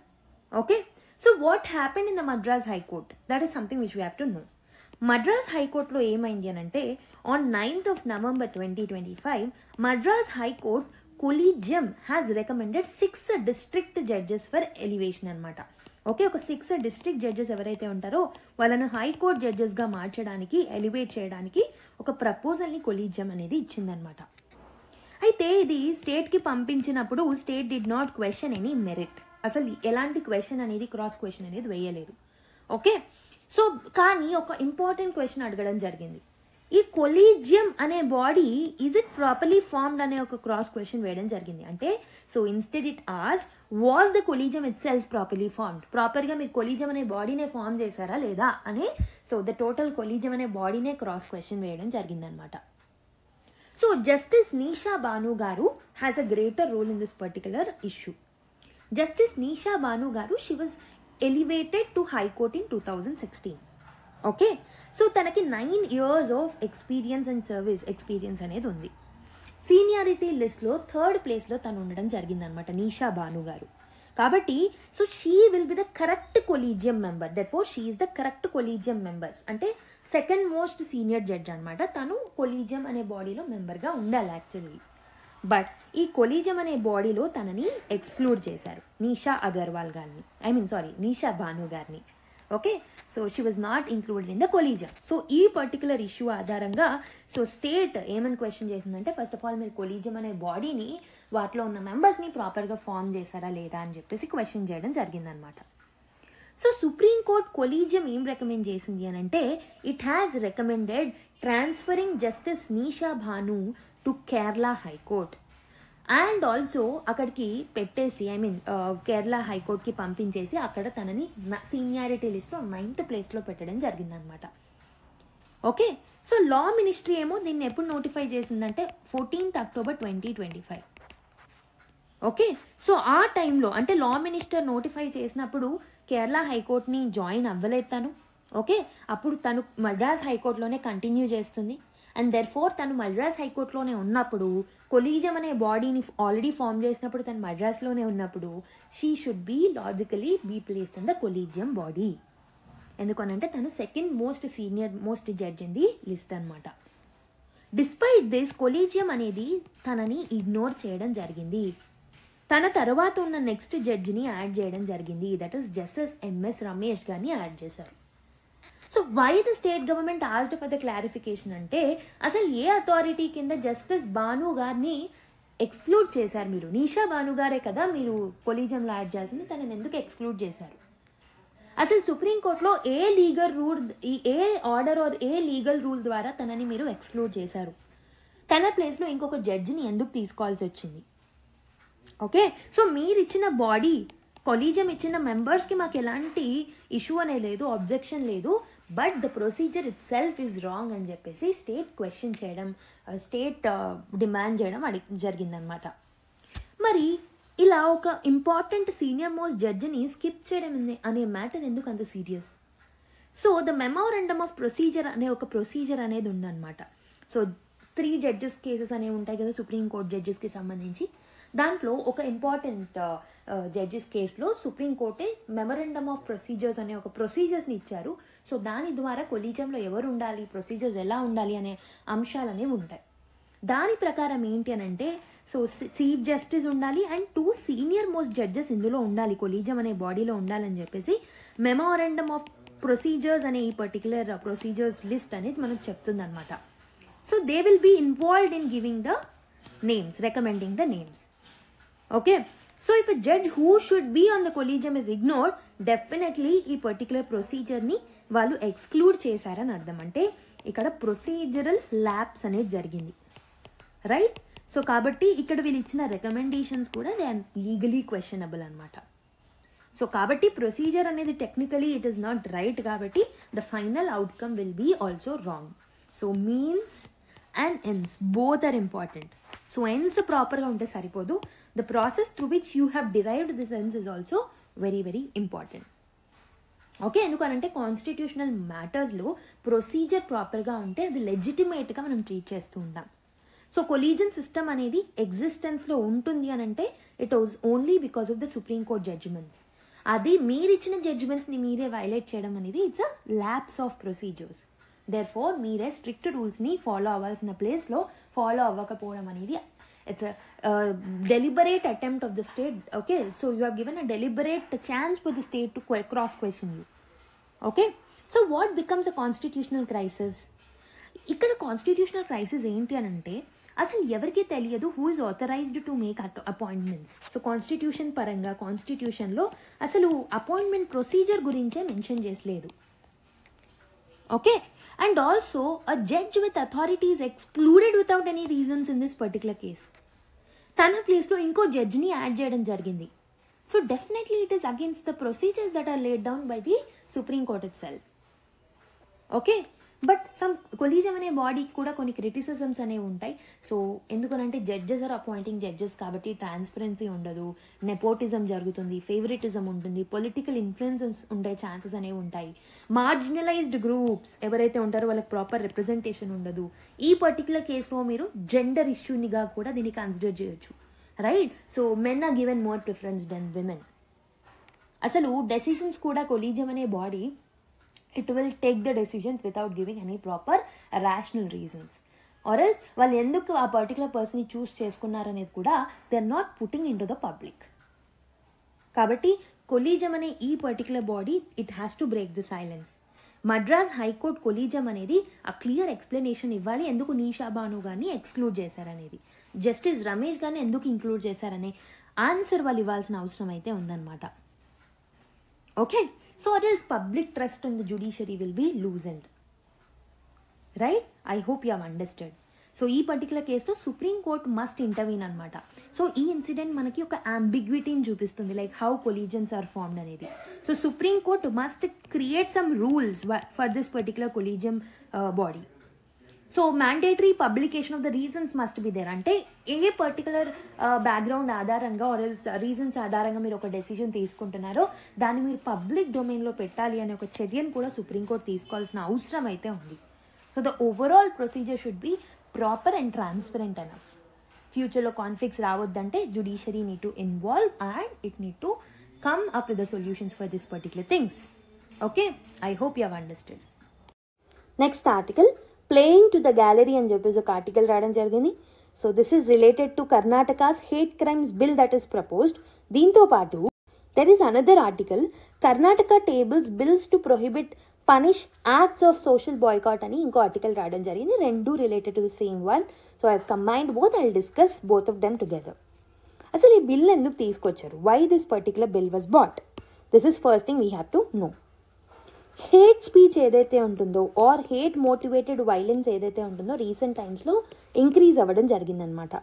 Okay, so what happened in the Madras High Court? That is something which we have to know. Madras High Court lo emaindi anante on 9th of November 2025 Madras High Court collegium has recommended 6 district judges for elevation anamata. Okay, ఒక 6 district judges ఎవరైతే ఉంటారో వాళ్ళను high court జడ్జెస్గా మార్చడానికి elevate చేయడానికి ఒక ప్రపోజల్ని collegium అనేది ఇచ్చిందనమాట. అయితే ఇది స్టేట్కి పంపించినప్పుడు state did not question any merit. అసలు ఎలాంటి క్వశ్చన్ అనేది క్రాస్ క్వశ్చన్ అనేది వేయలేదు. ఓకే, సో కానీ ఒక ఇంపార్టెంట్ క్వశ్చన్ అడగడం జరిగింది. ఈ కొలీజియం అనే body is it properly formed అనే ఒక క్రాస్ క్వశ్చన్ వేయడం జరిగింది. అంటే so instead it as was the collegium itself properly formed, ప్రాపర్గా మీరు కొలీజియం అనే బాడీనే ఫార్మ్ చేశారా లేదా అనే సో ద టోటల్ కొలీజియం అనే బాడీనే క్రాస్ క్వశ్చన్ వేయడం జరిగిందనమాట. So Justice Nisha Banu Garu has a greater role in this particular issue. Justice Nisha Banu Garu, she was elevated to High Court in 2016. Okay, so tanaki 9 years of experience and service experience anedi undi. Seniority list lo 3rd place lo tanu undadam jarigindi anamata Nisha Banu Garu. కాబట్టి so she will be the correct collegium member, therefore she is the correct collegium members. అంటే second most senior judge అనమాట. తను collegium అనే బాడీలో మెంబర్గా ఉండాలి actually. But ఈ collegium అనే బాడీలో తనని ఎక్స్క్లూడ్ చేశారు నిషా అగర్వాల్ గారిని, నిషా భాను గారిని. Okay, so she was not included in the collegium. So ఈ పర్టికులర్ ఇష్యూ ఆధారంగా సో స్టేట్ ఏమని క్వశ్చన్ చేసిందంటే ఫస్ట్ ఆఫ్ ఆల్ మీరు కొలీజియం అనే బాడీని వాటిలో ఉన్న మెంబర్స్ని ప్రాపర్గా ఫామ్ చేశారా లేదా అని చెప్పేసి క్వశ్చన్ చేయడం జరిగిందనమాట. సో సుప్రీంకోర్టు కొలీజియం ఏం రికమెండ్ చేసింది అని అంటే it has recommended transferring justice Nisha Bhanu to Kerala high court and also అక్కడికి పెట్టేసి కేరళ హైకోర్టుకి పంపించేసి అక్కడ తనని సీనియారిటీ లిస్ట్లో 9th ప్లేస్లో పెట్టడం జరిగిందనమాట. ఓకే, సో లా మినిస్ట్రీ ఏమో దీన్ని ఎప్పుడు నోటిఫై చేసిందంటే 14th October 2025. ఓకే, సో ఆ టైంలో అంటే లా మినిస్టర్ నోటిఫై చేసినప్పుడు కేరళ హైకోర్టుని జాయిన్ అవ్వలేదు తను. ఓకే, అప్పుడు తను మద్రాస్ హైకోర్టులోనే కంటిన్యూ చేస్తుంది. అండ్ దెర్ఫోర్ తను మద్రాస్ హైకోర్టులోనే ఉన్నప్పుడు కొలీజియం అనే బాడీని ఆల్రెడీ ఫామ్ చేసినప్పుడు తను మద్రాస్లోనే ఉన్నప్పుడు she should be logically be placed in the collegium body. ఎందుకనంటే తను second most judge in the list అనమాట. డిస్పైట్ దిస్ కొలీజియం అనేది తనని ఇగ్నోర్ చేయడం జరిగింది. తన తర్వాత ఉన్న నెక్స్ట్ జడ్జిని యాడ్ చేయడం జరిగింది. That is justice MS Ramesh గారిని యాడ్ చేశారు. So why the state government asked for the clarification అంటే అసలు ఏ అథారిటీ కింద జస్టిస్ భాను గారిని ఎక్స్క్లూడ్ చేశారు మీరు? నిషా భాను గారే కదా మీరు కొలీజియంలో యాడ్ చేసింది, తనని ఎందుకు ఎక్స్క్లూడ్ చేశారు? అసలు సుప్రీంకోర్టులో ఏ ఆర్డర్ ఆర్ ఏ లీగల్ రూల్ ద్వారా తనని మీరు ఎక్స్క్లూడ్ చేశారు? తన ప్లేస్లో ఇంకొక జడ్జిని ఎందుకు తీసుకోవాల్సి వచ్చింది? ఓకే, సో మీరు ఇచ్చిన బాడీ కొలీజియం ఇచ్చిన మెంబర్స్కి మాకు ఎలాంటి ఇష్యూ అనేది లేదు, అబ్జెక్షన్ లేదు, but the procedure it self is wrong అని చెప్పేసి స్టేట్ క్వశ్చన్ చేయడం, స్టేట్ డిమాండ్ చేయడం జరిగిందనమాట. మరి ఇలా ఒక ఇంపార్టెంట్ సీనియర్ మోస్ట్ జడ్జిని స్కిప్ చేయడం అనే మ్యాటర్ ఎందుకు అంత serious? So the memorandum of procedure అనే ఒక ప్రొసీజర్ అనేది ఉందన్నమాట. సో 3 జడ్జెస్ కేసెస్ అనేవి ఉంటాయి కదా సుప్రీంకోర్టు జడ్జెస్కి సంబంధించి. దాంట్లో ఒక ఇంపార్టెంట్ జడ్జెస్ కేసులో సుప్రీంకోర్టే మెమోరాండమ్ ఆఫ్ ప్రొసీజర్స్ అనే ఒక ప్రొసీజర్స్ని ఇచ్చారు. సో దాని ద్వారా కొలీజియంలో ఎవరు ఉండాలి, ప్రొసీజర్స్ ఎలా ఉండాలి అనే అంశాలు అనేవి ఉంటాయి. దాని ప్రకారం ఏంటి అని అంటే సో చీఫ్ జస్టిస్ ఉండాలి అండ్ 2 సీనియర్ మోస్ట్ జడ్జెస్ ఇందులో ఉండాలి, కొలీజియం అనే బాడీలో ఉండాలని చెప్పేసి మెమోరాండమ్ ఆఫ్ ప్రొసీజర్స్ అనే ఈ పర్టికులర్ ప్రొసీజర్స్ లిస్ట్ అనేది మనకు చెప్తుంది అనమాట. So they will be involved in giving the names, recommending the names. Okay, so if a judge who should be on the collegium is ignored, definitely ఈ particular ప్రొసీజర్ని వాళ్ళు exclude చేశారని అర్థం. అంటే ఇక్కడ ప్రొసీజరల్ ల్యాప్స్ అనేది జరిగింది, రైట్? సో కాబట్టి ఇక్కడ వీళ్ళు ఇచ్చిన రికమెండేషన్స్ కూడా దే ఆర్ లీగలీ క్వశ్చనబుల్ అనమాట. సో కాబట్టి ప్రొసీజర్ అనేది technically it is not right, కాబట్టి the final outcome will be also wrong. So means and ends both are important. So ends ప్రాపర్గా ఉంటే సరిపోదు, the process through which you have derived this ends is also very very important. Okay, ఎందుకనంటే constitutional మ్యాటర్స్లో procedure ప్రాపర్గా ఉంటే అది లెజిటిమేట్గా మనం treat చేస్తూ ఉంటాం. సో కొలీజియన్ సిస్టమ్ అనేది ఎగ్జిస్టెన్స్లో ఉంటుంది అని అంటే it was only because of the supreme court judgments. అది మీరిచ్చిన జడ్జిమెంట్స్ని మీరే వైలేట్ చేయడం అనేది it's a lapse of procedures. Therefore మీరే స్ట్రిక్ట్ రూల్స్ని ఫాలో అవ్వాల్సిన ప్లేస్లో ఫాలో అవ్వకపోవడం అనేది it's a deliberate attempt of the state. Okay, so you have given a deliberate chance for the state to cross question you. Okay, so what becomes a constitutional crisis? ఇక్కడ constitutional crisis ఏంటి అని అంటే అసలు ఎవరికి తెలియదు who is authorised to make appointments. So constitution పరంగా కాన్స్టిట్యూషన్లో అసలు అపాయింట్మెంట్ ప్రొసీజర్ గురించే మెన్షన్ చేసలేదు. Okay, and also a judge with authority is excluded without any reasons in this particular case. తన ప్లేస్లో ఇంకో జడ్జిని యాడ్ చేయడం జరిగింది. So definitely it is against the procedures that are laid down by the supreme court itself. Okay, but some collegium అనే బాడీకి కూడా కొన్ని criticisms అనేవి ఉంటాయి. సో ఎందుకనంటే జడ్జెస్ ఆర్ అపాయింటింగ్ జడ్జెస్ కాబట్టి ట్రాన్స్పరెన్సీ ఉండదు, నెపోటిజం జరుగుతుంది, ఫేవరెటిజం ఉంటుంది, పొలిటికల్ ఇన్ఫ్లుయెన్సెస్ ఉండే ఛాన్సెస్ అనేవి ఉంటాయి, మార్జినలైజ్డ్ గ్రూప్స్ ఎవరైతే ఉంటారో వాళ్ళకి ప్రాపర్ రిప్రజెంటేషన్ ఉండదు. ఈ పర్టికులర్ కేసులో మీరు జెండర్ ఇష్యూనిగా కూడా దీన్ని కన్సిడర్ చేయొచ్చు, right? So men are given more preference than women. అసలు డెసిషన్స్ కూడా కొలీజియం అనే body it will take the decisions without giving any proper rational reasons, or else వాళ్ళు ఎందుకు ఆ పర్టికులర్ పర్సన్ని చూస్ చేసుకున్నారనేది కూడా they are not putting into the public. కాబట్టి కొలీజియం అనే ఈ particular body it has to break the silence. Madras high court collegium అనేది ఆ క్లియర్ ఎక్స్ప్లెనేషన్ ఇవ్వాలి ఎందుకు నిషా బాను గారిని ఎక్స్క్లూడ్ చేశారనేది, జస్టిస్ రమేష్ గారిని ఎందుకు ఇంక్లూడ్ చేశారనే ఆన్సర్ వాళ్ళు ఇవ్వాల్సిన అవసరం అయితే ఉందన్నమాట. Okay, so or else public trust in the judiciary will be loosened, right? I hope you have understood. So ఈ పర్టికులర్ కేసులో సుప్రీం కోర్ట్ మస్ట్ ఇంటర్వీన్ అనమాట. సో ఈ ఇన్సిడెంట్ మనకి ఒక అంబిగ్విటీని చూపిస్తుంది, like how collegiums are formed అనేది. So supreme court must create some rules for this particular collegium body. So mandatory publication of the reasons must be there. అంటే ఏ particular background ఆధారంగా ఆర్ ఎల్స్ రీజన్స్ ఆధారంగా మీరు ఒక decision తీసుకుంటున్నారో దాన్ని మీరు పబ్లిక్ డొమైన్లో పెట్టాలి అనే ఒక చర్యను కూడా సుప్రీంకోర్టు తీసుకోవాల్సిన అవసరం అయితే ఉంది. So the overall procedure should be proper and transparent enough. ఫ్యూచర్లో కాన్ఫ్లిక్ట్స్ రావద్దంటే judiciary need to involve and it need to come up with the solutions for this particular things. Okay, I hope you have understood. Next article playing to the gallery అని చెప్పేసి ఒక article రావడం జరిగింది. So this is related to Karnataka's hate crimes bill that is proposed. దీంతో పాటు there is another article Karnataka tables bills to prohibit punish acts of social boycott అని ఇంకో article రావడం జరిగింది. రెండు related to the same one. So I combined both, I will discuss both of them together. అసలు ఈ bill ఎందుకు తీసుకొచ్చారు, why this particular bill was brought, this is first thing we have to know. Hate speech ఏదైతే ఉంటుందో are hate motivated violence ఏదైతే ఉంటుందో recent టైమ్స్లో increase అవ్వడం జరిగిందనమాట.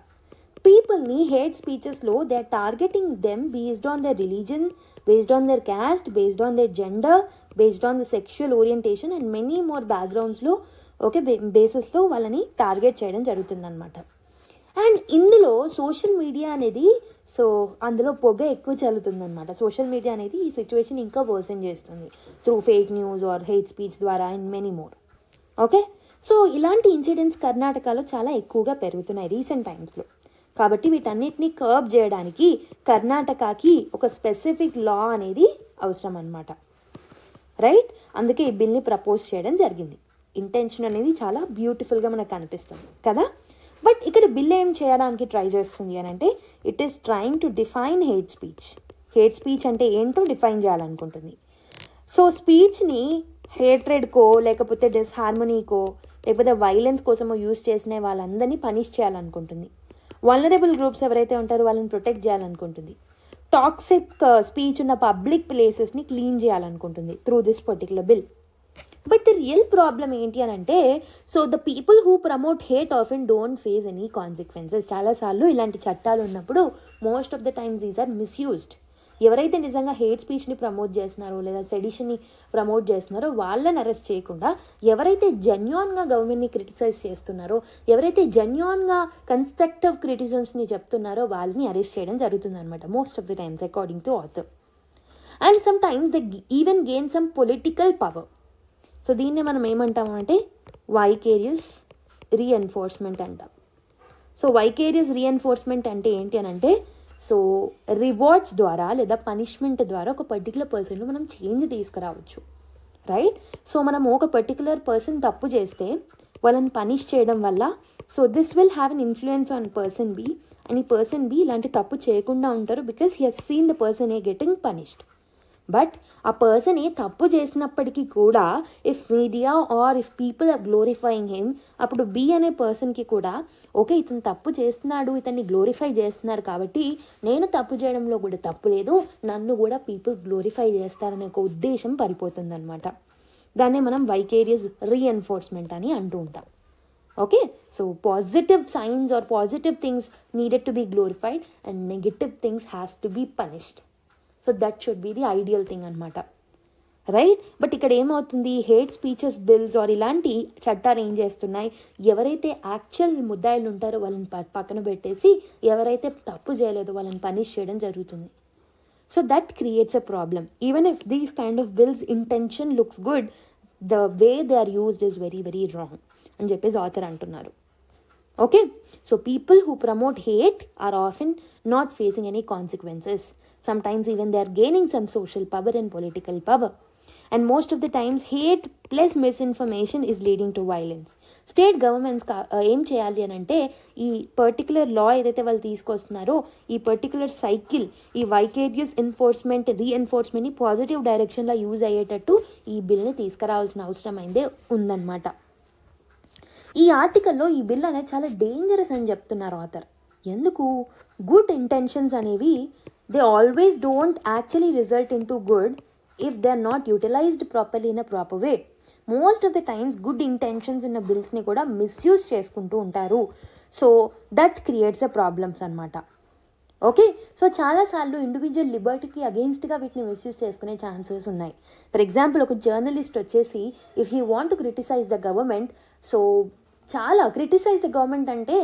పీపుల్ని హేట్ స్పీచెస్లో they are targeting them based on their religion, based on their caste, based on their gender, based on the sexual orientation and many more బ్యాక్గ్రౌండ్స్లో okay బేసిస్లో వాళ్ళని టార్గెట్ చేయడం జరుగుతుందన్నమాట. అండ్ ఇందులో సోషల్ మీడియా అనేది సో అందులో పొగ ఎక్కువ చల్లుతుందన్నమాట. సోషల్ మీడియా అనేది ఈ సిచ్యువేషన్ ఇంకా వర్సన్ చేస్తుంది through fake news or hate speech ద్వారా and many more. Okay, so ఇలాంటి ఇన్సిడెంట్స్ కర్ణాటకలో చాలా ఎక్కువగా పెరుగుతున్నాయి రీసెంట్ టైమ్స్లో. కాబట్టి వీటన్నిటిని కర్బ్ చేయడానికి కర్ణాటకకి ఒక స్పెసిఫిక్ లా అనేది అవసరం అన్నమాట, రైట్? అందుకే ఈ బిల్ని ప్రపోజ్ చేయడం జరిగింది. ఇంటెన్షన్ అనేది చాలా బ్యూటిఫుల్గా మనకు కనిపిస్తుంది కదా. బట్ ఇక్కడ బిల్ ఏం చేయడానికి ట్రై చేస్తుంది అని అంటే it is trying to define hate speech. Hate speech అంటే ఏంటో డిఫైన్ చేయాలనుకుంటుంది. సో స్పీచ్ని హేట్రెడ్కో లేకపోతే డిస్హార్మనీకో లేకపోతే వైలెన్స్ కోసమో యూజ్ చేసిన వాళ్ళందరినీ పనిష్ చేయాలనుకుంటుంది. వల్నరబుల్ గ్రూప్స్ ఎవరైతే ఉంటారో వాళ్ళని ప్రొటెక్ట్ చేయాలనుకుంటుంది. టాక్సిక్ స్పీచ్ ఉన్న పబ్లిక్ ప్లేసెస్ని క్లీన్ చేయాలనుకుంటుంది through this particular bill. But the real problem ఏంటి అని అంటే, so the people who promote hate often don't face any consequences. చాలాసార్లు ఇలాంటి చట్టాలు ఉన్నప్పుడు most of the times these are misused. ఎవరైతే నిజంగా హేట్ స్పీచ్ని ప్రమోట్ చేస్తున్నారో లేదా సెడిషన్ని ప్రమోట్ చేస్తున్నారో వాళ్ళని అరెస్ట్ చేయకుండా, ఎవరైతే జెన్యూన్గా గవర్నమెంట్ని క్రిటిసైజ్ చేస్తున్నారో, ఎవరైతే జెన్యూన్గా కన్స్ట్రక్టివ్ క్రిటిసిజమ్స్ని చెప్తున్నారో వాళ్ళని అరెస్ట్ చేయడం జరుగుతుంది అనమాట most of the times according to author. And sometimes they even gain some political power. So దీన్నే మనం ఏమంటాము అంటే వైకేరియస్ రీఎన్ఫోర్స్మెంట్ అంటాం. సో వైకేరియస్ రీఎన్ఫోర్స్మెంట్ అంటే ఏంటి అని అంటే, సో రివార్డ్స్ ద్వారా లేదా పనిష్మెంట్ ద్వారా ఒక పర్టికులర్ పర్సన్లో మనం చేంజ్ తీసుకురావచ్చు, రైట్? సో మనము ఒక పర్టికులర్ పర్సన్ తప్పు చేస్తే వాళ్ళని పనిష్ చేయడం వల్ల, so this will have an influence on person B, and ఈ పర్సన్ బి ఇలాంటి తప్పు చేయకుండా ఉంటారు because he has seen the person A getting punished. But ఆ పర్సన్ ఏ తప్పు చేసినప్పటికీ కూడా if media or if people are glorifying him, అప్పుడు బి అనే పర్సన్కి కూడా ఓకే ఇతను తప్పు చేస్తున్నాడు, ఇతన్ని గ్లోరిఫై చేస్తున్నారు కాబట్టి నేను తప్పు చేయడంలో కూడా తప్పు లేదు, నన్ను కూడా పీపుల్ గ్లోరిఫై చేస్తారనే ఒక ఉద్దేశం పడిపోతుంది అనమాట. దాన్నే మనం వైకేరియస్ రీఎన్ఫోర్స్మెంట్ అని అంటూ ఉంటాం. Okay, so positive signs or positive things needed to be glorified and negative things has to be punished. So that should be the ideal thing అనమాట, రైట్? బట్ ఇక్కడ ఏమవుతుంది, హేట్ స్పీచెస్ బిల్స్ ఆర్ ఇలాంటి చట్టాలు ఏం చేస్తున్నాయి, ఎవరైతే actual ముద్దాయిలు ఉంటారో వాళ్ళని పక్కన పెట్టేసి ఎవరైతే తప్పు చేయలేదో వాళ్ళని పనిష్ చేయడం జరుగుతుంది. So that creates a problem. Even if these kind of bills intention looks good, the way they are used is very very wrong అని చెప్పేసి ఆథర్ అంటున్నారు. Okay, so people who promote hate are often not facing any consequences. Sometimes even they are gaining some social power and political power. And most of the times hate plus misinformation is leading to violence. State governments ఏం చేయాలి అని అంటే, ఈ particular లా ఏదైతే వాళ్ళు తీసుకొస్తున్నారో ఈ particular cycle, ఈ vicarious enforcement రీఎన్ఫోర్స్మెంట్ని positive డైరెక్షన్లో యూజ్ అయ్యేటట్టు ఈ బిల్ని తీసుకురావాల్సిన అవసరం అయితే ఉందన్నమాట. ఈ ఆర్టికల్లో ఈ బిల్ అనేది చాలా డేంజరస్ అని చెప్తున్నారు ఆథర్. ఎందుకు? గుడ్ ఇంటెన్షన్స్ అనేవి they always don't actually result into good if they are not utilized properly in a proper way. Most of the times good intentions in a bills ni kuda misuse చేసుకుంటూ ఉంటారు. So that creates a problems అనమాట. Okay, so చాలాసార్లు individual లిబర్టీకి అగెయిన్స్ట్గా వీటిని misuse చేసుకునే chances ఉన్నాయి. For example, ఒక జర్నలిస్ట్ వచ్చేసి if he want to criticise the government, so చాలా క్రిటిసైజ్ ద గవర్నమెంట్ అంటే,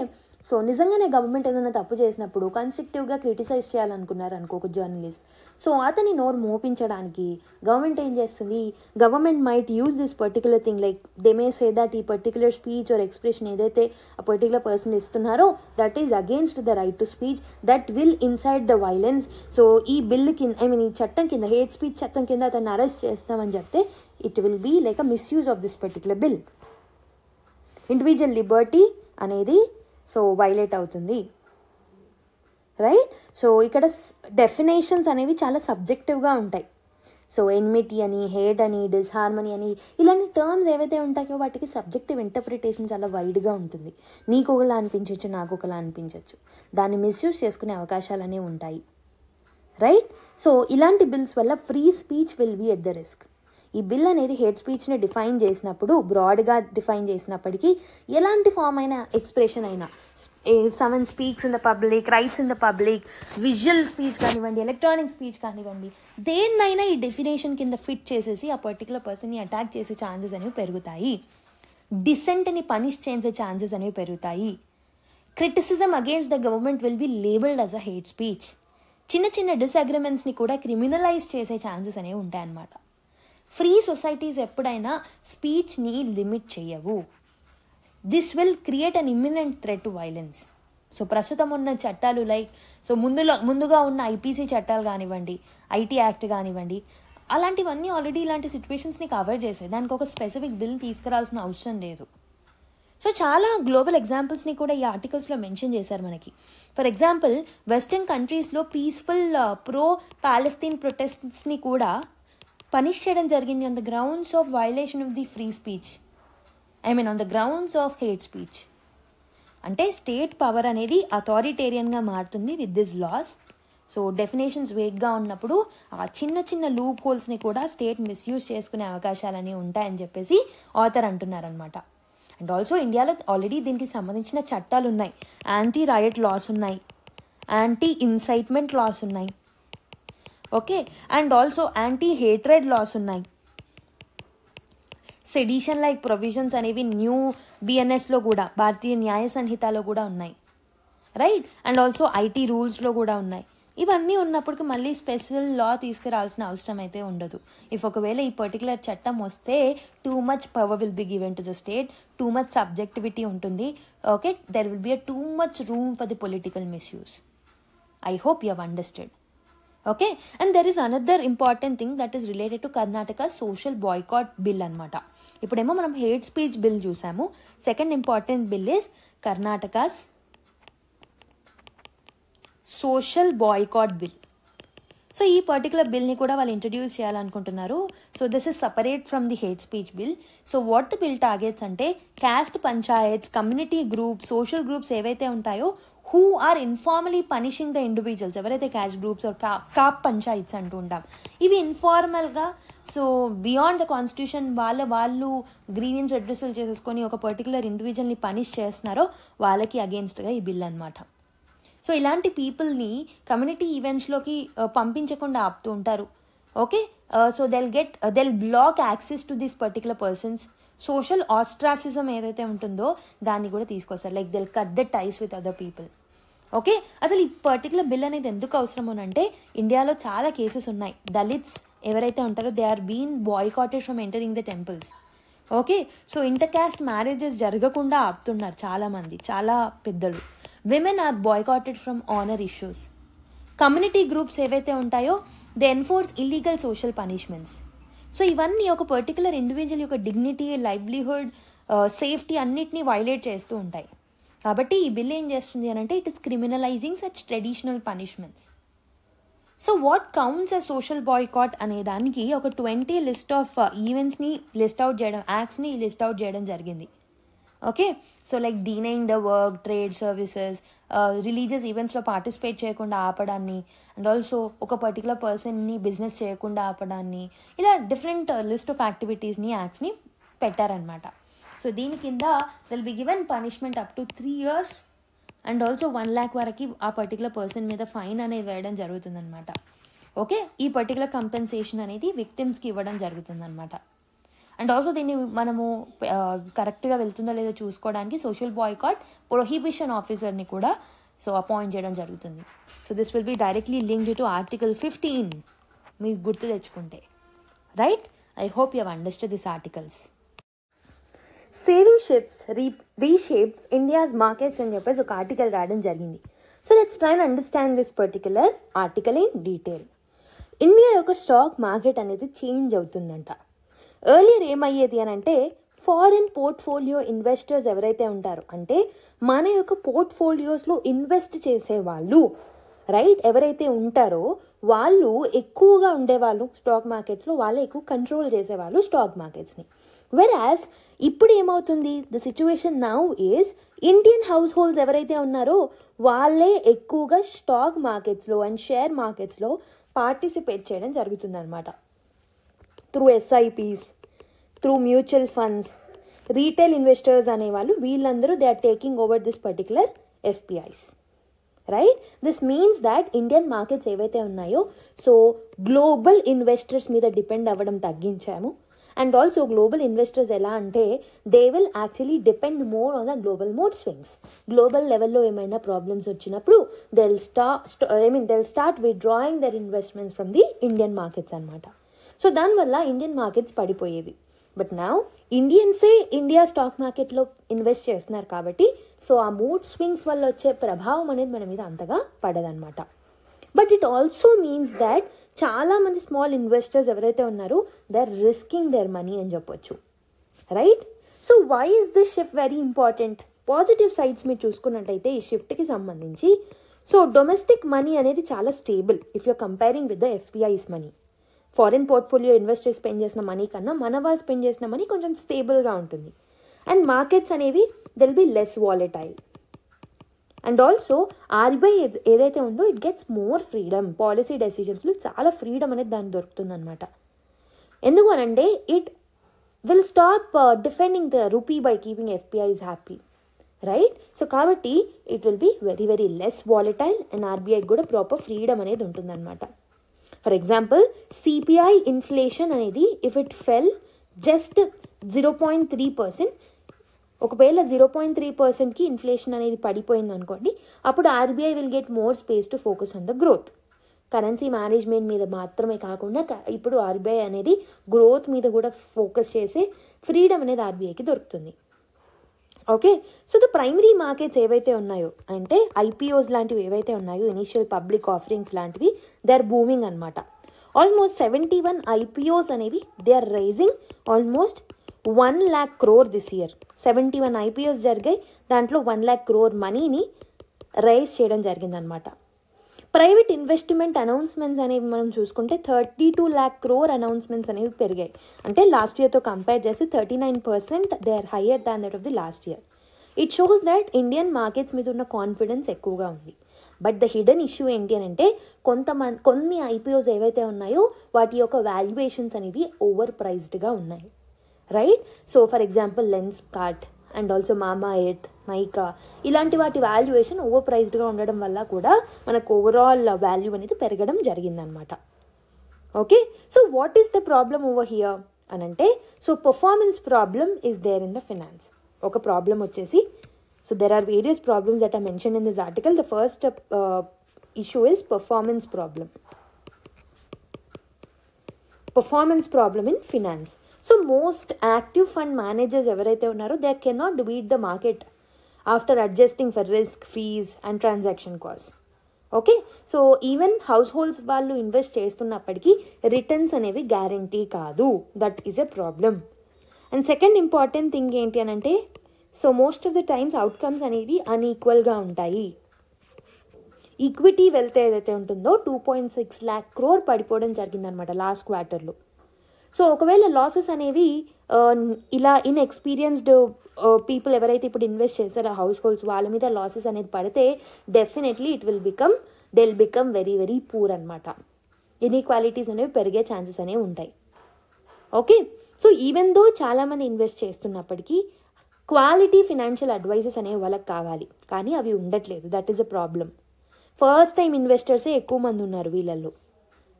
సో నిజంగానే గవర్నమెంట్ ఏదైనా తప్పు చేసినప్పుడు కన్స్ట్రక్టివ్గా క్రిటిసైజ్ చేయాలనుకున్నారు అనుకో ఒక జర్నలిస్ట్, సో అతని నోరు మోపించడానికి గవర్నమెంట్ ఏం చేస్తుంది, government might use this particular thing, like they may say that ఈ పర్టికులర్ స్పీచ్ ఆర్ ఎక్స్ప్రెషన్ ఏదైతే ఆ పర్టికులర్ పర్సన్ ఇస్తున్నారో that is against the right to speech, that will inside the violence. So ఈ bill కింద ఈ చట్టం కింద, hate speech చట్టం కింద అతన్ని అరెస్ట్ చేస్తామని చెప్తే it will be like a misuse of this particular bill. Individual liberty అనేది సో వైలేట్ అవుతుంది, రైట్? సో ఇక్కడ డెఫినేషన్స్ అనేవి చాలా సబ్జెక్టివ్గా ఉంటాయి. సో ఎన్మిటీ అని, హేట్ అని, డిస్హార్మనీ అని ఇలాంటి టర్మ్స్ ఏవైతే ఉంటాయో వాటికి సబ్జెక్టివ్ ఇంటర్ప్రిటేషన్ చాలా వైడ్గా ఉంటుంది. నీకు ఒకలా అనిపించవచ్చు, నాకు ఒకలా అనిపించవచ్చు. దాన్ని మిస్యూజ్ చేసుకునే అవకాశాలు అనేవి ఉంటాయి, రైట్? సో ఇలాంటి బిల్స్ వల్ల free speech will be at the risk. ఈ బిల్ అనేది హేట్ స్పీచ్ని డిఫైన్ చేసినప్పుడు, బ్రాడ్గా డిఫైన్ చేసినప్పటికీ ఎలాంటి ఫామ్ అయిన ఎక్స్ప్రెషన్ అయినా, someone speaks in the public, writes in the public, visual speech కానివ్వండి, ఎలక్ట్రానిక్ స్పీచ్ కానివ్వండి, దేన్నైనా ఈ డెఫినేషన్ కింద ఫిట్ చేసేసి ఆ పర్టికులర్ పర్సన్ని అటాక్ చేసే ఛాన్సెస్ అనేవి పెరుగుతాయి. డిసెంట్ని పనిష్ చేసే ఛాన్సెస్ అనేవి పెరుగుతాయి. Criticism against the government will be labelled as a hate speech. చిన్న చిన్న డిసగ్రిమెంట్స్ని కూడా క్రిమినలైజ్ చేసే ఛాన్సెస్ అనేవి ఉంటాయన్నమాట. ఫ్రీ సొసైటీస్ ఎప్పుడైనా స్పీచ్ని లిమిట్ చేయవు. This will create an imminent threat to violence. So ప్రస్తుతం ఉన్న చట్టాలు లైక్, సో ముందుగా ఉన్న ఐపీసీ చట్టాలు కానివ్వండి, ఐటీ యాక్ట్ కానివ్వండి, అలాంటివన్నీ ఆల్రెడీ ఇలాంటి సిచ్యువేషన్స్ని కవర్ చేసాయి. దానికి ఒక స్పెసిఫిక్ బిల్ తీసుకురావాల్సిన అవసరం లేదు. సో చాలా గ్లోబల్ ఎగ్జాంపుల్స్ని కూడా ఈ ఆర్టికల్స్లో మెన్షన్ చేశారు మనకి. ఫర్ ఎగ్జాంపుల్, వెస్టర్న్ కంట్రీస్లో పీస్ఫుల్ ప్రో ప్యాలెస్తీన్ ప్రొటెస్ట్స్ని కూడా పనిష్ చేయడం జరిగింది on the grounds of violation of the free speech, on the grounds of hate speech. అంటే స్టేట్ పవర్ అనేది అథారిటేరియన్గా మారుతుంది with this laws, so definitions వేగ్గా ఉన్నప్పుడు ఆ చిన్న చిన్న లూప్ హోల్స్ని కూడా స్టేట్ మిస్యూజ్ చేసుకునే అవకాశాలని ఉంటాయని చెప్పేసి ఆథర్ అంటున్నారనమాట. అండ్ ఆల్సో ఇండియాలో ఆల్రెడీ దీనికి సంబంధించిన చట్టాలు ఉన్నాయి. యాంటీ రైట్ లాస్ ఉన్నాయి, యాంటీ ఇన్సైట్మెంట్ లాస్ ఉన్నాయి, okay, and also anti hatred laws ఉన్నాయి. సెడిషన్ లైక్ ప్రొవిజన్స్ అనేవి న్యూ బిఎన్ఎస్లో కూడా, భారతీయ న్యాయ సంహితలో కూడా ఉన్నాయి, రైట్. అండ్ ఆల్సో ఐటీ రూల్స్లో కూడా ఉన్నాయి. ఇవన్నీ ఉన్నప్పటికీ మళ్ళీ స్పెషల్ లా తీసుకురావాల్సిన అవసరం అయితే ఉండదు. ఒకవేళ ఈ పర్టికులర్ చట్టం వస్తే too much power will be given to the state, too much subjectivity ఉంటుంది, okay, there will be a too much room for the political misuse. I hope you have understood. Okay, and there is another important thing that is related to Karnataka social boycott bill అనమాట. ఇప్పుడేమో మనం hate speech bill చూసాము. Second important bill is Karnataka's social boycott bill. So ఈ particular బిల్ని కూడా వాళ్ళు introduce చేయాలనుకుంటున్నారు. So this is separate from the hate speech bill. So what the bill targets అంటే caste panchayats, community groups, social groups ఏవైతే ఉంటాయో who are informally punishing the individuals, ఎవరైతే caste groups or khap panchayats అంటూ ఉంటాం, ఇవి ఇన్ఫార్మల్గా సో బియాండ్ ద కాన్స్టిట్యూషన్ వాళ్ళు grievances అడ్రస్లు చేసేసుకొని ఒక పర్టికులర్ ఇండివిజువల్ని పనిష్ చేస్తున్నారో వాళ్ళకి అగేన్స్ట్గా ఈ బిల్ అనమాట. సో ఇలాంటి పీపుల్ని కమ్యూనిటీ ఈవెంట్స్లోకి పంపించకుండా ఆపుతూ ఉంటారు, okay. So they'll block access to this particular persons. Social ostracism ఏదైతే ఉంటుందో దాన్ని కూడా తీసుకొస్తారు, like they'll cut the ties with other people, okay. అసలు ఈ పర్టికులర్ బిల్ అనేది ఎందుకు అవసరం అంటే ఇండియాలో చాలా కేసెస్ ఉన్నాయి. దళిత్స్ ఎవరైతే ఉంటారో they are been boycotted from entering the temples, okay. So inter caste marriages జరగకుండా ఆపుతున్నారు చాలామంది, చాలా పెద్దలు. Women are boycotted from honour issues. Community groups ఏవైతే ఉంటాయో they enforce illegal social punishments. So ఇవన్నీ ఒక పర్టికులర్ ఇండివిజువల్ యొక్క డిగ్నిటీ, లైవ్లీహుడ్, సేఫ్టీ అన్నిటినీ వైలేట్ చేస్తూ ఉంటాయి. కాబట్టి ఈ బిల్ ఏం చేస్తుంది అని అంటే it is criminalising such traditional punishments. So what counts a social boycott అనే దానికి ఒక 20 లిస్ట్ ఆఫ్ ఈవెంట్స్ని లిస్ట్ అవుట్ చేయడం, యాక్ట్స్ని లిస్ట్ అవుట్ చేయడం జరిగింది, okay. So like denying the work, trade, services, religious ఈవెంట్స్లో పార్టిసిపేట్ చేయకుండా ఆపడాన్ని, అండ్ ఆల్సో ఒక పర్టికులర్ పర్సన్ని బిజినెస్ చేయకుండా ఆపడాన్ని, ఇలా డిఫరెంట్ లిస్ట్ ఆఫ్ యాక్టివిటీస్ని, యాక్ట్స్ని పెట్టారనమాట. సో దీని కింద will be given punishment up to 3 years and also 1 lakh వరకు ఆ పర్టికులర్ పర్సన్ మీద ఫైన్ అనేది వేయడం జరుగుతుందన్నమాట, ఓకే. ఈ పర్టికులర్ కంపెన్సేషన్ అనేది విక్టిమ్స్కి ఇవ్వడం జరుగుతుందన్నమాట. అండ్ ఆల్సో దీన్ని మనము కరెక్ట్గా వెళ్తుందో లేదో చూసుకోవడానికి సోషల్ బాయ్కాట్ ప్రొహిబిషన్ ఆఫీసర్ని కూడా సో అపాయింట్ చేయడం జరుగుతుంది. So this will be directly linked to Article 15 మీకు గుర్తు తెచ్చుకుంటే, right. I hope you have understood this articles. Saving shifts reshapes India's markets అని చెప్పేసి ఒక ఆర్టికల్ రాయడం జరిగింది. So let's try and understand this particular article in detail. India యొక్క stock market అనేది చేంజ్ అవుతుందంట. ఎర్లియర్ ఏమయ్యేది అని అంటే ఫారిన్ పోర్ట్ఫోలియో ఇన్వెస్టర్స్ ఎవరైతే ఉంటారో, అంటే మన యొక్క పోర్ట్ఫోలియోస్లో ఇన్వెస్ట్ చేసేవాళ్ళు, రైట్, ఎవరైతే ఉంటారో వాళ్ళు ఎక్కువగా ఉండేవాళ్ళు స్టాక్ మార్కెట్స్లో, వాళ్ళే ఎక్కువ కంట్రోల్ చేసేవాళ్ళు స్టాక్ మార్కెట్స్ని. వెరాస్ ఇప్పుడు ఏమవుతుంది, the situation now is Indian house holds ఎవరైతే ఉన్నారో వాళ్ళే ఎక్కువగా స్టాక్ మార్కెట్స్లో అండ్ షేర్ మార్కెట్స్లో పార్టిసిపేట్ చేయడం జరుగుతుందన్నమాట. Through SIPs, through mutual funds, retail investors అనేవాళ్ళు వీళ్ళందరూ they are taking over this particular FPIs, right. This means that Indian markets ఏవైతే ఉన్నాయో సో గ్లోబల్ ఇన్వెస్టర్స్ మీద డిపెండ్ అవ్వడం తగ్గించాము. అండ్ ఆల్సో గ్లోబల్ ఇన్వెస్టర్స్ ఎలా అంటే they will actually depend more on the global mood swings. Global లెవెల్లో ఏమైనా problems వచ్చినప్పుడు they'll start withdrawing their investments from the Indian markets అనమాట. సో దానివల్ల Indian markets పడిపోయేవి. But now ఇండియన్సే India stock మార్కెట్లో invest చేస్తున్నారు కాబట్టి సో ఆ మూడ్ స్వింగ్స్ వల్ల వచ్చే ప్రభావం అనేది మన మీద అంతగా పడదన్నమాట. But it also means that చాలామంది స్మాల్ ఇన్వెస్టర్స్ ఎవరైతే ఉన్నారో they are risking their money అని చెప్పొచ్చు, right. So why is this shift very important? Positive sides మీరు చూసుకున్నట్టయితే ఈ షిఫ్ట్కి సంబంధించి సో డొమెస్టిక్ మనీ అనేది చాలా stable if you're comparing with the FPIs money. Foreign portfolio investors spend చేసిన మనీ కన్నా మన వాళ్ళు స్పెండ్ చేసిన మనీ కొంచెం స్టేబుల్గా ఉంటుంది. అండ్ మార్కెట్స్ అనేవి they'll be less volatile. And also RBI ఏదైతే ఉందో it gets more freedom, policy డెసిషన్స్లో చాలా ఫ్రీడమ్ అనేది దానికి దొరుకుతుంది అనమాట. ఎందుకు అనంటే it will stop defending the rupee by keeping FPIs happy, right? So కాబట్టి it will be very very less volatile and ఆర్బీఐకి కూడా ప్రాపర్ ఫ్రీడమ్ అనేది ఉంటుందన్నమాట. ఫర్ ఎగ్జాంపుల్ సిపిఐ ఇన్ఫ్లేషన్ అనేది ఇఫ్ ఇట్ ఫెల్ జస్ట్ 0.3%, ఒకవేళ 0.3%కి ఇన్ఫ్లేషన్ అనేది పడిపోయింది అనుకోండి, అప్పుడు RBI will get more space to focus on the growth. Currency management మీద మాత్రమే కాకుండా ఇప్పుడు ఆర్బీఐ అనేది గ్రోత్ మీద కూడా ఫోకస్ చేసే ఫ్రీడమ్ అనేది ఆర్బీఐకి దొరుకుతుంది. Okay, so the primary markets ఏవైతే ఉన్నాయో అంటే ఐపీఓస్ లాంటివి ఏవైతే ఉన్నాయో, ఇనిషియల్ పబ్లిక్ ఆఫరింగ్స్ లాంటివి, దే ఆర్ బూమింగ్ అనమాట. ఆల్మోస్ట్ 71 ఐపీఓస్ అనేవి they are raising almost 1 lakh crore this year. 71 IPOs జరిగాయి, దాంట్లో 1 lakh crore మనీని రైజ్ చేయడం జరిగిందనమాట. ప్రైవేట్ ఇన్వెస్ట్మెంట్ అనౌన్స్మెంట్స్ అనేవి మనం చూసుకుంటే 32 lakh crore అనౌన్స్మెంట్స్ అనేవి పెరిగాయి. అంటే లాస్ట్ ఇయర్తో కంపేర్ చేస్తే 39% they are higher than that of the last year. It shows that Indian markets మీద ఉన్న కాన్ఫిడెన్స్ ఎక్కువగా ఉంది. బట్ ద హిడెన్ ఇష్యూ ఏంటి అని అంటే కొన్ని ఐపీఓస్ ఏవైతే ఉన్నాయో వాటి యొక్క వాల్యుయేషన్స్ అనేవి ఓవర్ ప్రైస్డ్గా ఉన్నాయి, right? So for example lens cart and also మామా ఎర్త్, నైకా ఇలాంటి వాటి వాల్యుయేషన్ ఓవర్ ప్రైస్డ్గా ఉండడం వల్ల కూడా మనకు ఓవరాల్ వాల్యూ అనేది పెరగడం జరిగిందనమాట. Okay, so what is the problem over here అని అంటే, so performance problem is there in the finance. ఒక ప్రాబ్లం వచ్చేసి, so there are various problems that are mention in this article. The first issue is performance problem. Performance problem in finance. So most active fund managers ఎవరైతే ఉన్నారో they cannot beat the market after adjusting for risk, fees and transaction cost. Okay, so even house holds వాళ్ళు invest చేస్తున్నప్పటికీ returns అనేవి guarantee కాదు. That is a problem. And second important thing ఏంటి అని అంటే, so most of the times outcomes అనేవి అన్ఈక్వల్గా ఉంటాయి. Equity wealth ఏదైతే ఉంటుందో 2.6 lakh crore పడిపోవడం జరిగిందనమాట లాస్ట్ క్వార్టర్లో. సో ఒకవేళ లాసెస్ అనేవి ఇలా ఇన్ఎక్స్పీరియన్స్డ్ పీపుల్ ఎవరైతే ఇప్పుడు ఇన్వెస్ట్ చేస్తారో హౌస్ హోల్డ్స్ వాళ్ళ మీద లాసెస్ అనేది పడితే definitely they will become very very poor అనమాట. ఇన్ఈక్వాలిటీస్ అనేవి పెరిగే ఛాన్సెస్ అనేవి ఉంటాయి. ఓకే, సో ఈవెన్ దో చాలామంది ఇన్వెస్ట్ చేస్తున్నప్పటికీ క్వాలిటీ ఫినాన్షియల్ అడ్వైజెస్ అనేవి వాళ్ళకి కావాలి, కానీ అవి ఉండట్లేదు. That is a problem. First time ఇన్వెస్టర్సే ఎక్కువ మంది ఉన్నారు వీళ్ళల్లో,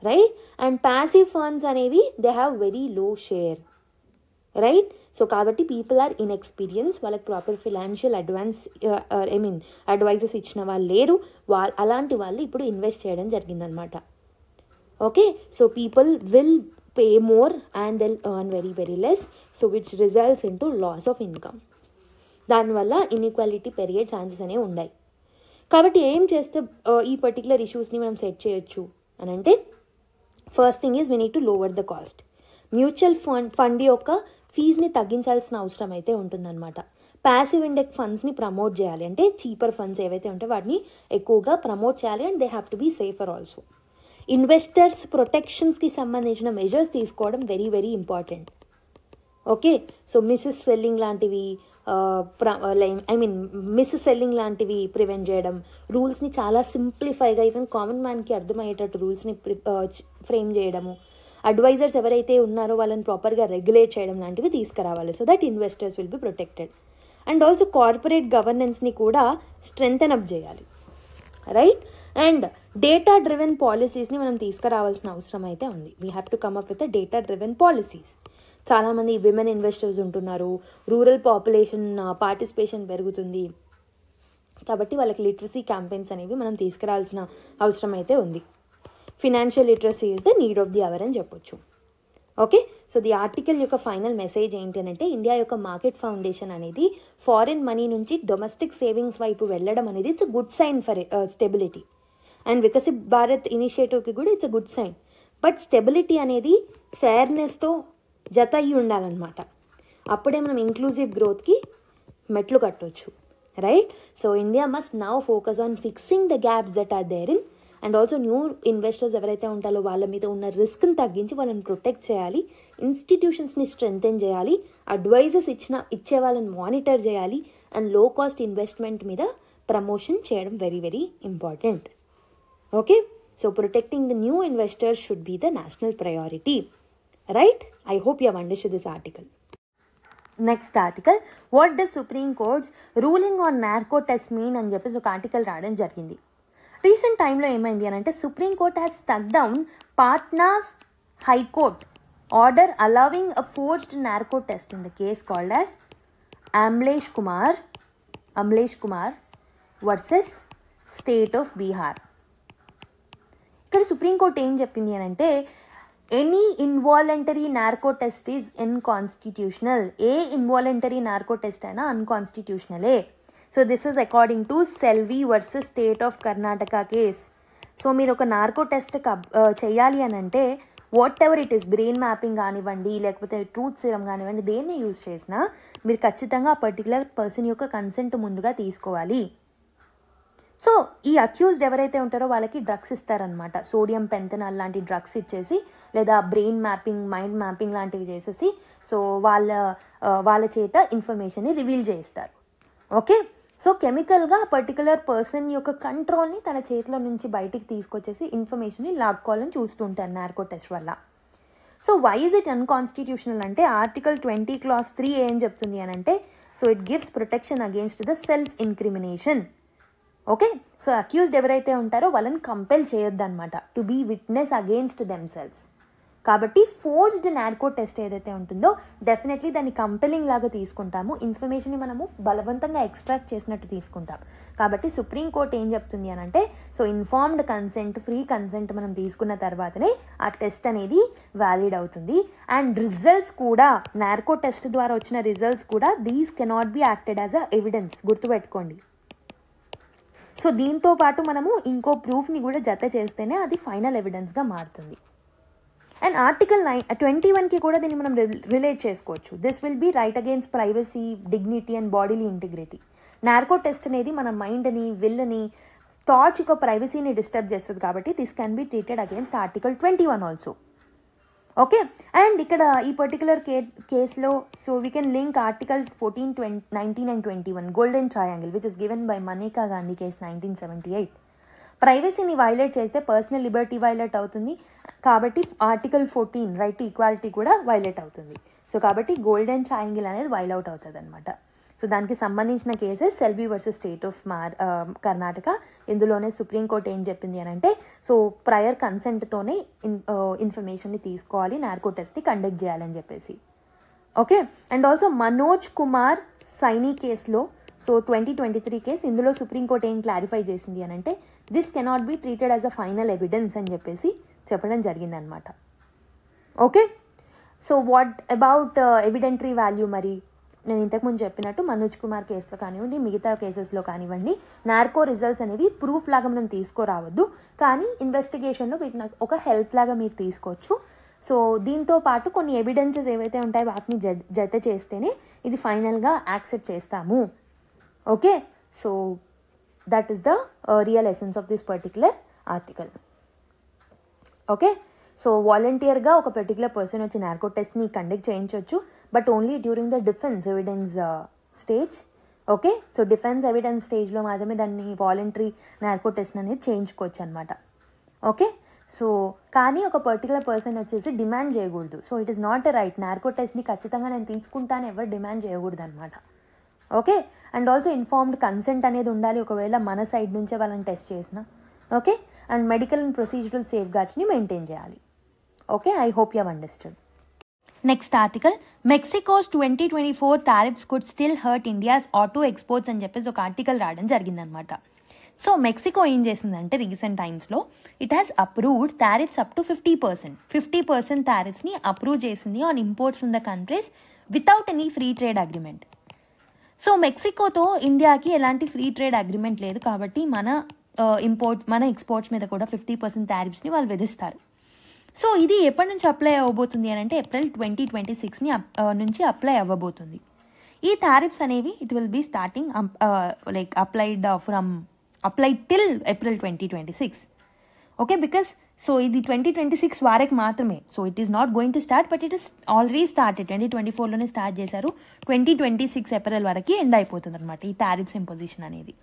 రైట్? అండ్ ప్యాసివ్ ఫండ్స్ అనేవి they have very low share, right? So కాబట్టి పీపుల్ ఆర్ ఇన్ఎక్స్పీరియన్స్, వాళ్ళకి ప్రాపర్ ఫినాన్షియల్ అడ్వైజెస్ ఇచ్చిన వాళ్ళు లేరు. అలాంటి వాళ్ళు ఇప్పుడు ఇన్వెస్ట్ చేయడం జరిగిందనమాట. Okay, so people will pay more and they'll earn very very less, so which results in to loss of income. దానివల్ల ఇన్ఈక్వాలిటీ పెరిగే ఛాన్సెస్ అనేవి ఉన్నాయి. కాబట్టి ఏం చేస్తే ఈ పర్టికులర్ ఇష్యూస్ని మనం సెట్ చేయొచ్చు అని అంటే, first thing is we need to lower the cost. Mutual fund యొక్క ఫీజ్ని తగ్గించాల్సిన అవసరం అయితే ఉంటుందన్నమాట. ప్యాసివ్ ఇండెక్స్ ఫండ్స్ని ప్రమోట్ చేయాలి, అంటే చీపర్ ఫండ్స్ ఏవైతే ఉంటాయో వాటిని ఎక్కువగా ప్రమోట్ చేయాలి. And they have to be safer also. Investors ప్రొటెక్షన్స్కి సంబంధించిన మెజర్స్ తీసుకోవడం very very important. Okay, so mis selling లాంటివి ప్రివెంట్ చేయడం, రూల్స్ని చాలా సింప్లిఫైగా ఈవెన్ కామన్ మ్యాన్కి అర్థమయ్యేటట్టు రూల్స్ని ఫ్రేమ్ చేయడము, అడ్వైజర్స్ ఎవరైతే ఉన్నారో వాళ్ళని ప్రాపర్గా రెగ్యులేట్ చేయడం లాంటివి తీసుకురావాలి, so that investors will be protected. And also corporate గవర్నెన్స్ని కూడా స్ట్రెంథెన్ అప్ చేయాలి, రైట్? అండ్ డేటా డ్రివెన్ పాలసీస్ని మనం తీసుకురావాల్సిన అవసరం అయితే ఉంది. We have to come up with data driven policies. చాలామంది విమెన్ ఇన్వెస్టర్స్ ఉంటున్నారు, రూరల్ పాపులేషన్ పార్టిసిపేషన్ పెరుగుతుంది, కాబట్టి వాళ్ళకి లిటరసీ క్యాంపెయిన్స్ అనేవి మనం తీసుకురావాల్సిన అవసరం అయితే ఉంది. Financial literacy is the need of the hour అని చెప్పొచ్చు. ఓకే, సో ది ఆర్టికల్ యొక్క ఫైనల్ మెసేజ్ ఏంటి అంటే, ఇండియా యొక్క మార్కెట్ ఫౌండేషన్ అనేది ఫారిన్ మనీ నుంచి డొమెస్టిక్ సేవింగ్స్ వైపు వెళ్ళడం అనేది it's good sign for stability. And Viksit Bharat ఇనిషియేటివ్కి కూడా it's good sign. But stability అనేది ఫెయిర్నెస్తో జత అయ్యి ఉండాలన్నమాట. అప్పుడే మనం ఇంక్లూజివ్ గ్రోత్కి మెట్లు కట్టవచ్చు, right? So India must now focus on fixing the gaps that are there in. And also new investors ఎవరైతే ఉంటారో వాళ్ళ మీద ఉన్న రిస్క్ని తగ్గించి వాళ్ళని ప్రొటెక్ట్ చేయాలి, ఇన్స్టిట్యూషన్స్ని స్ట్రెంథెన్ చేయాలి, అడ్వైజర్స్ ఇచ్చే వాళ్ళని మానిటర్ చేయాలి, అండ్ లో కాస్ట్ ఇన్వెస్ట్మెంట్ మీద ప్రమోషన్ చేయడం very very important. Okay, so protecting the new investors should be the national priority. Right, I hope you have understood this article. Next article, what does supreme courts ruling on narco test mean అని చెప్పేసి ఒక article రావడం జరిగింది. Recent టైంలో ఏమైంది అని అంటే supreme court has struck down Patna's high court order allowing a forced narco test in the case called as Amlesh Kumar versus state of Bihar. ఇక్కడ సుప్రీంకోర్టు ఏం చెప్పింది అని అంటే any involuntary narco test is unconstitutional. ఏ ఇన్వాలంటరీ నార్కో టెస్ట్ అయినా అన్కాన్స్టిట్యూషనలే. So this is according to Selvi versus state of Karnataka case. So మీరు ఒక నార్కో టెస్ట్ చేయాలి అని అంటే whatever it is, brain mapping కానివ్వండి లేకపోతే ట్రూత్ సీరం కానివ్వండి, దేన్ని యూజ్ చేసినా మీరు ఖచ్చితంగా ఆ పర్టికులర్ పర్సన్ యొక్క కన్సెంట్ ముందుగా తీసుకోవాలి. సో ఈ అక్యూజ్డ్ ఎవరైతే ఉంటారో వాళ్ళకి డ్రగ్స్ ఇస్తారనమాట. సోడియం పెంతనాల్ లాంటి డ్రగ్స్ ఇచ్చేసి లేదా బ్రెయిన్ మ్యాపింగ్, మైండ్ మ్యాపింగ్ లాంటివి చేసేసి సో వాళ్ళ చేత ఇన్ఫర్మేషన్ని రివీల్ చేస్తారు. ఓకే, సో కెమికల్గా పర్టికులర్ పర్సన్ యొక్క కంట్రోల్ని తన చేతిలో నుంచి బయటికి తీసుకొచ్చేసి ఇన్ఫర్మేషన్ని లాక్కోవాలని చూస్తుంటారు నార్కో టెస్ట్ వల్ల. So why is it unconstitutional అంటే ఆర్టికల్ 20 Clause 3 ఏం చెప్తుంది అని అంటే so it gives protection against the self incrimination. Okay, so accused ఎవరైతే ఉంటారో వాళ్ళని కంపెల్ చేయొద్దన్నమాట to be witness against themselves. కాబట్టి ఫోర్స్డ్ నార్కో టెస్ట్ ఏదైతే ఉంటుందో డెఫినెట్లీ దాన్ని కంపెలింగ్ లాగా తీసుకుంటాము, ఇన్ఫర్మేషన్ని మనము బలవంతంగా ఎక్స్ట్రాక్ట్ చేసినట్టు తీసుకుంటాం. కాబట్టి సుప్రీంకోర్టు ఏం చెప్తుంది అని అంటే so informed consent, free consent మనం తీసుకున్న తర్వాతనే ఆ టెస్ట్ అనేది వ్యాలిడ్ అవుతుంది. అండ్ రిజల్ట్స్ కూడా నార్కో టెస్ట్ ద్వారా వచ్చిన రిజల్ట్స్ కూడా these cannot be acted as a evidence, గుర్తుపెట్టుకోండి. సో దీంతో పాటు మనము ఇంకో ప్రూఫ్ని కూడా జత చేస్తేనే అది ఫైనల్ ఎవిడెన్స్గా మారుతుంది. అండ్ ఆర్టికల్ 21కి కూడా దీన్ని మనం రిలేట్ చేసుకోవచ్చు. This will be right against privacy, dignity and bodily integrity. Narco test అనేది మన మైండ్ని, విల్ని, థాట్స్ యొక్క ప్రైవసీని డిస్టర్బ్ చేస్తుంది కాబట్టి this can be treated against article 21 also. Okay, and ఇక్కడ ఈ పర్టికులర్ కేసులో so we can link article 14, 19 and 21 golden triangle which is given by Maneka Gandhi case 1978. ప్రైవసీని వైలేట్ చేస్తే పర్సనల్ లిబర్టీ వైలేట్ అవుతుంది కాబట్టి ఆర్టికల్ 14 రైట్ టు ఈక్వాలిటీ కూడా violate అవుతుంది. So కాబట్టి గోల్డెన్ ట్రయాంగిల్ అనేది వైలౌట్ అవుతుంది అనమాట. సో దానికి సంబంధించిన cases Selvi versus state of Karnataka. ఇందులోనే సుప్రీంకోర్టు ఏం చెప్పింది అని అంటే సో ప్రయర్ కన్సెంట్తోనే ఇన్ఫర్మేషన్ని తీసుకోవాలి, నార్కో టెస్ట్ని కండక్ట్ చేయాలని చెప్పేసి. Okay, and also Manoj Kumar Saini కేసులో సో 2023 కేసు, ఇందులో సుప్రీంకోర్టు ఏం క్లారిఫై చేసింది అని అంటే this cannot be treated as a final evidence అని చెప్పేసి చెప్పడం జరిగిందనమాట. Okay, so what about evidentiary value? మరి నేను ఇంతకుముందు చెప్పినట్టు మనోజ్ కుమార్ కేసులో కానివ్వండి, మిగతా కేసెస్లో కానివ్వండి, నార్కో రిజల్ట్స్ అనేవి ప్రూఫ్ లాగా మనం తీసుకురావద్దు, కానీ ఇన్వెస్టిగేషన్లో వీటిని ఒక హెల్ప్ లాగా మీరు తీసుకోవచ్చు. సో దీంతో పాటు కొన్ని ఎవిడెన్సెస్ ఏవైతే ఉంటాయో వాటిని జత చేస్తేనే ఇది ఫైనల్గా యాక్సెప్ట్ చేస్తాము. Okay, so that is the real essence of this particular article. Okay, so వాలంటీర్గా ఒక పర్టికులర్ పర్సన్ వచ్చి నార్కో టెస్ట్ని కండక్ట్ చేయించవచ్చు, but only during the defence evidence stage. Okay, so defence evidence స్టేజ్లో మాత్రమే దాన్ని వాలంటరీ నార్కో టెస్ట్ అనేది చేయించుకోవచ్చు అనమాట. ఓకే, సో కానీ ఒక పర్టికులర్ పర్సన్ వచ్చేసి డిమాండ్ చేయకూడదు. So it is not a right. Narco టెస్ట్ని ఖచ్చితంగా నేను తీసుకుంటాను ఎవరు డిమాండ్ చేయకూడదు అనమాట. Okay, and also informed consent అనేది ఉండాలి ఒకవేళ మన సైడ్ నుంచే వాళ్ళని టెస్ట్ చేసిన. Okay, and medical and procedural సేఫ్ గార్డ్స్ని మెయింటైన్ చేయాలి. Okay, I hope you have understood. Next article, Mexico's 2024 tariffs could still hurt India's auto exports అని చెప్పేసి ఒక ఆర్టికల్ రావడం జరిగిందనమాట. సో మెక్సికో ఏం చేసిందంటే రీసెంట్ టైమ్స్లో it has approved tariffs up to 50% టారిఫ్స్ని అప్రూవ్ చేసింది on imports from the countries without any free trade agreement. So మెక్సికోతో ఇండియాకి ఎలాంటి ఫ్రీ ట్రేడ్ అగ్రిమెంట్ లేదు కాబట్టి మన ఎక్స్పోర్ట్స్ మీద కూడా 50% టారిఫ్స్ని వాళ్ళు విధిస్తారు. సో ఇది ఎప్పటి నుంచి అప్లై అవ్వబోతుంది అని అంటే ఏప్రిల్ 2026 నుంచి అప్లై అవ్వబోతుంది. ఈ టారిఫ్స్ అనేవి it will be starting like applied till April 2026. Okay, because so ఇది 2026 వరకు మాత్రమే. So it is not going to start but it is already started. 2024లోనే స్టార్ట్ చేశారు, 2026 ఏప్రిల్ వరకు ఎండ్ అయిపోతుంది అనమాట ఈ టారిఫ్స్ ఇంపోజిషన్ అనేది.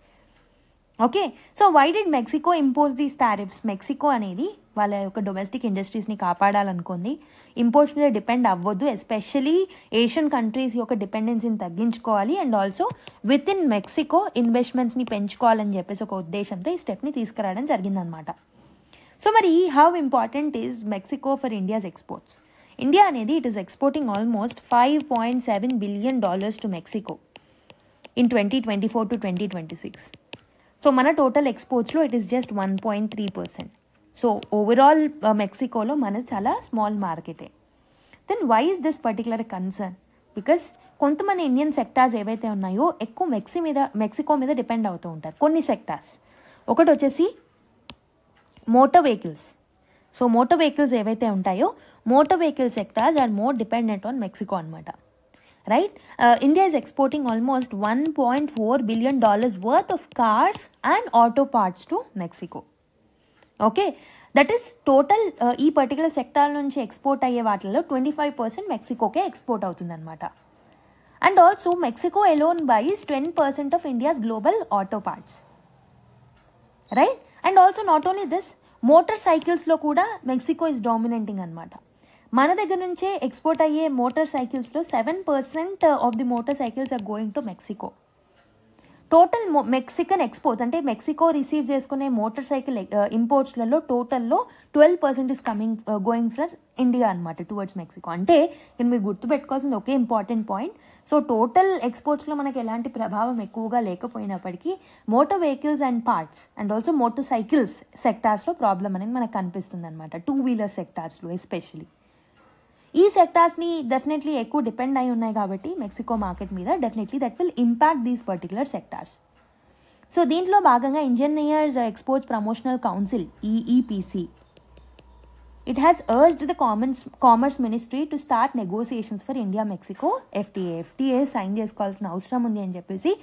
Okay, so why did Mexico impose these tariffs? Mexico అనేది వాళ్ళ యొక్క డొమెస్టిక్ ఇండస్ట్రీస్ని కాపాడాలనుకుంది, ఇంపోర్ట్స్ మీద డిపెండ్ అవ్వద్దు, ఎస్పెషలీ ఏషియన్ కంట్రీస్ యొక్క డిపెండెన్సీని తగ్గించుకోవాలి, and also with in Mexico ఇన్వెస్ట్మెంట్స్ని పెంచుకోవాలని చెప్పేసి ఒక ఉద్దేశంతో ఈ స్టెప్ని తీసుకురావడం జరిగిందనమాట. సో మరి how important is Mexico for India's exports? India అనేది it is exporting almost $5.7 billion to Mexico in 2024 to 2026. So మన టోటల్ ఎక్స్పోర్ట్స్లో it is just 1.3%. So overall మెక్సికోలో మనది చాలా స్మాల్ మార్కెటే. Then why is this particular concern? Because కొంతమంది Indian sectors ఏవైతే ఉన్నాయో ఎక్కువ మెక్సికో మీద డిపెండ్ అవుతూ ఉంటారు. కొన్ని సెక్టార్స్, ఒకటి వచ్చేసి motor vehicles. So motor vehicles ఏవైతే ఉంటాయో motor vehicle sectors are more dependent on Mexico అనమాట. Right, India is exporting almost $1.4 billion worth of cars and auto parts to Mexico. Okay, that is total ఈ particular sector నుంచి export అయ్యే వాటిలో 25% మెక్సికోకే export అవుతుంది అనమాట. And also Mexico alone buys 10% of India's global auto parts. Right, and also not only this, మోటార్ సైకిల్స్లో కూడా మెక్సికో ఇస్ డామినేటింగ్ అనమాట. మన దగ్గర నుంచే ఎక్స్పోర్ట్ అయ్యే మోటార్ సైకిల్స్లో 7% of the motorcycles are going to Mexico. Total Mexican exports అంటే మెక్సికో రిసీవ్ చేసుకునే మోటార్ సైకిల్ ఇంపోర్ట్స్లలో టోటల్లో 12% is coming going from India అనమాట టువర్డ్స్ మెక్సికో. అంటే ఇక్కడ మీరు గుర్తుపెట్టుకోవాల్సింది ఒకే ఇంపార్టెంట్ పాయింట్. సో టోటల్ ఎక్స్పోర్ట్స్లో మనకి ఎలాంటి ప్రభావం ఎక్కువగా లేకపోయినప్పటికీ motor vehicles and parts and also motorcycles సెక్టార్స్లో ప్రాబ్లం అనేది మనకు కనిపిస్తుంది అనమాట, 2-wheeler సెక్టార్స్లో ఎస్పెషలీ. ఈ సెక్టార్స్ని డెఫినెట్లీ ఎక్కువ డిపెండ్ అయి ఉన్నాయి కాబట్టి మెక్సికో మార్కెట్ మీద definitely that will impact these particular sectors. So దీంట్లో భాగంగా engineers exports promotional council EEPC it has urged the commerce ministry to start negotiations for India Mexico FTA sign చేసుకోవాల్సిన అవసరం ఉంది అని చెప్పేసి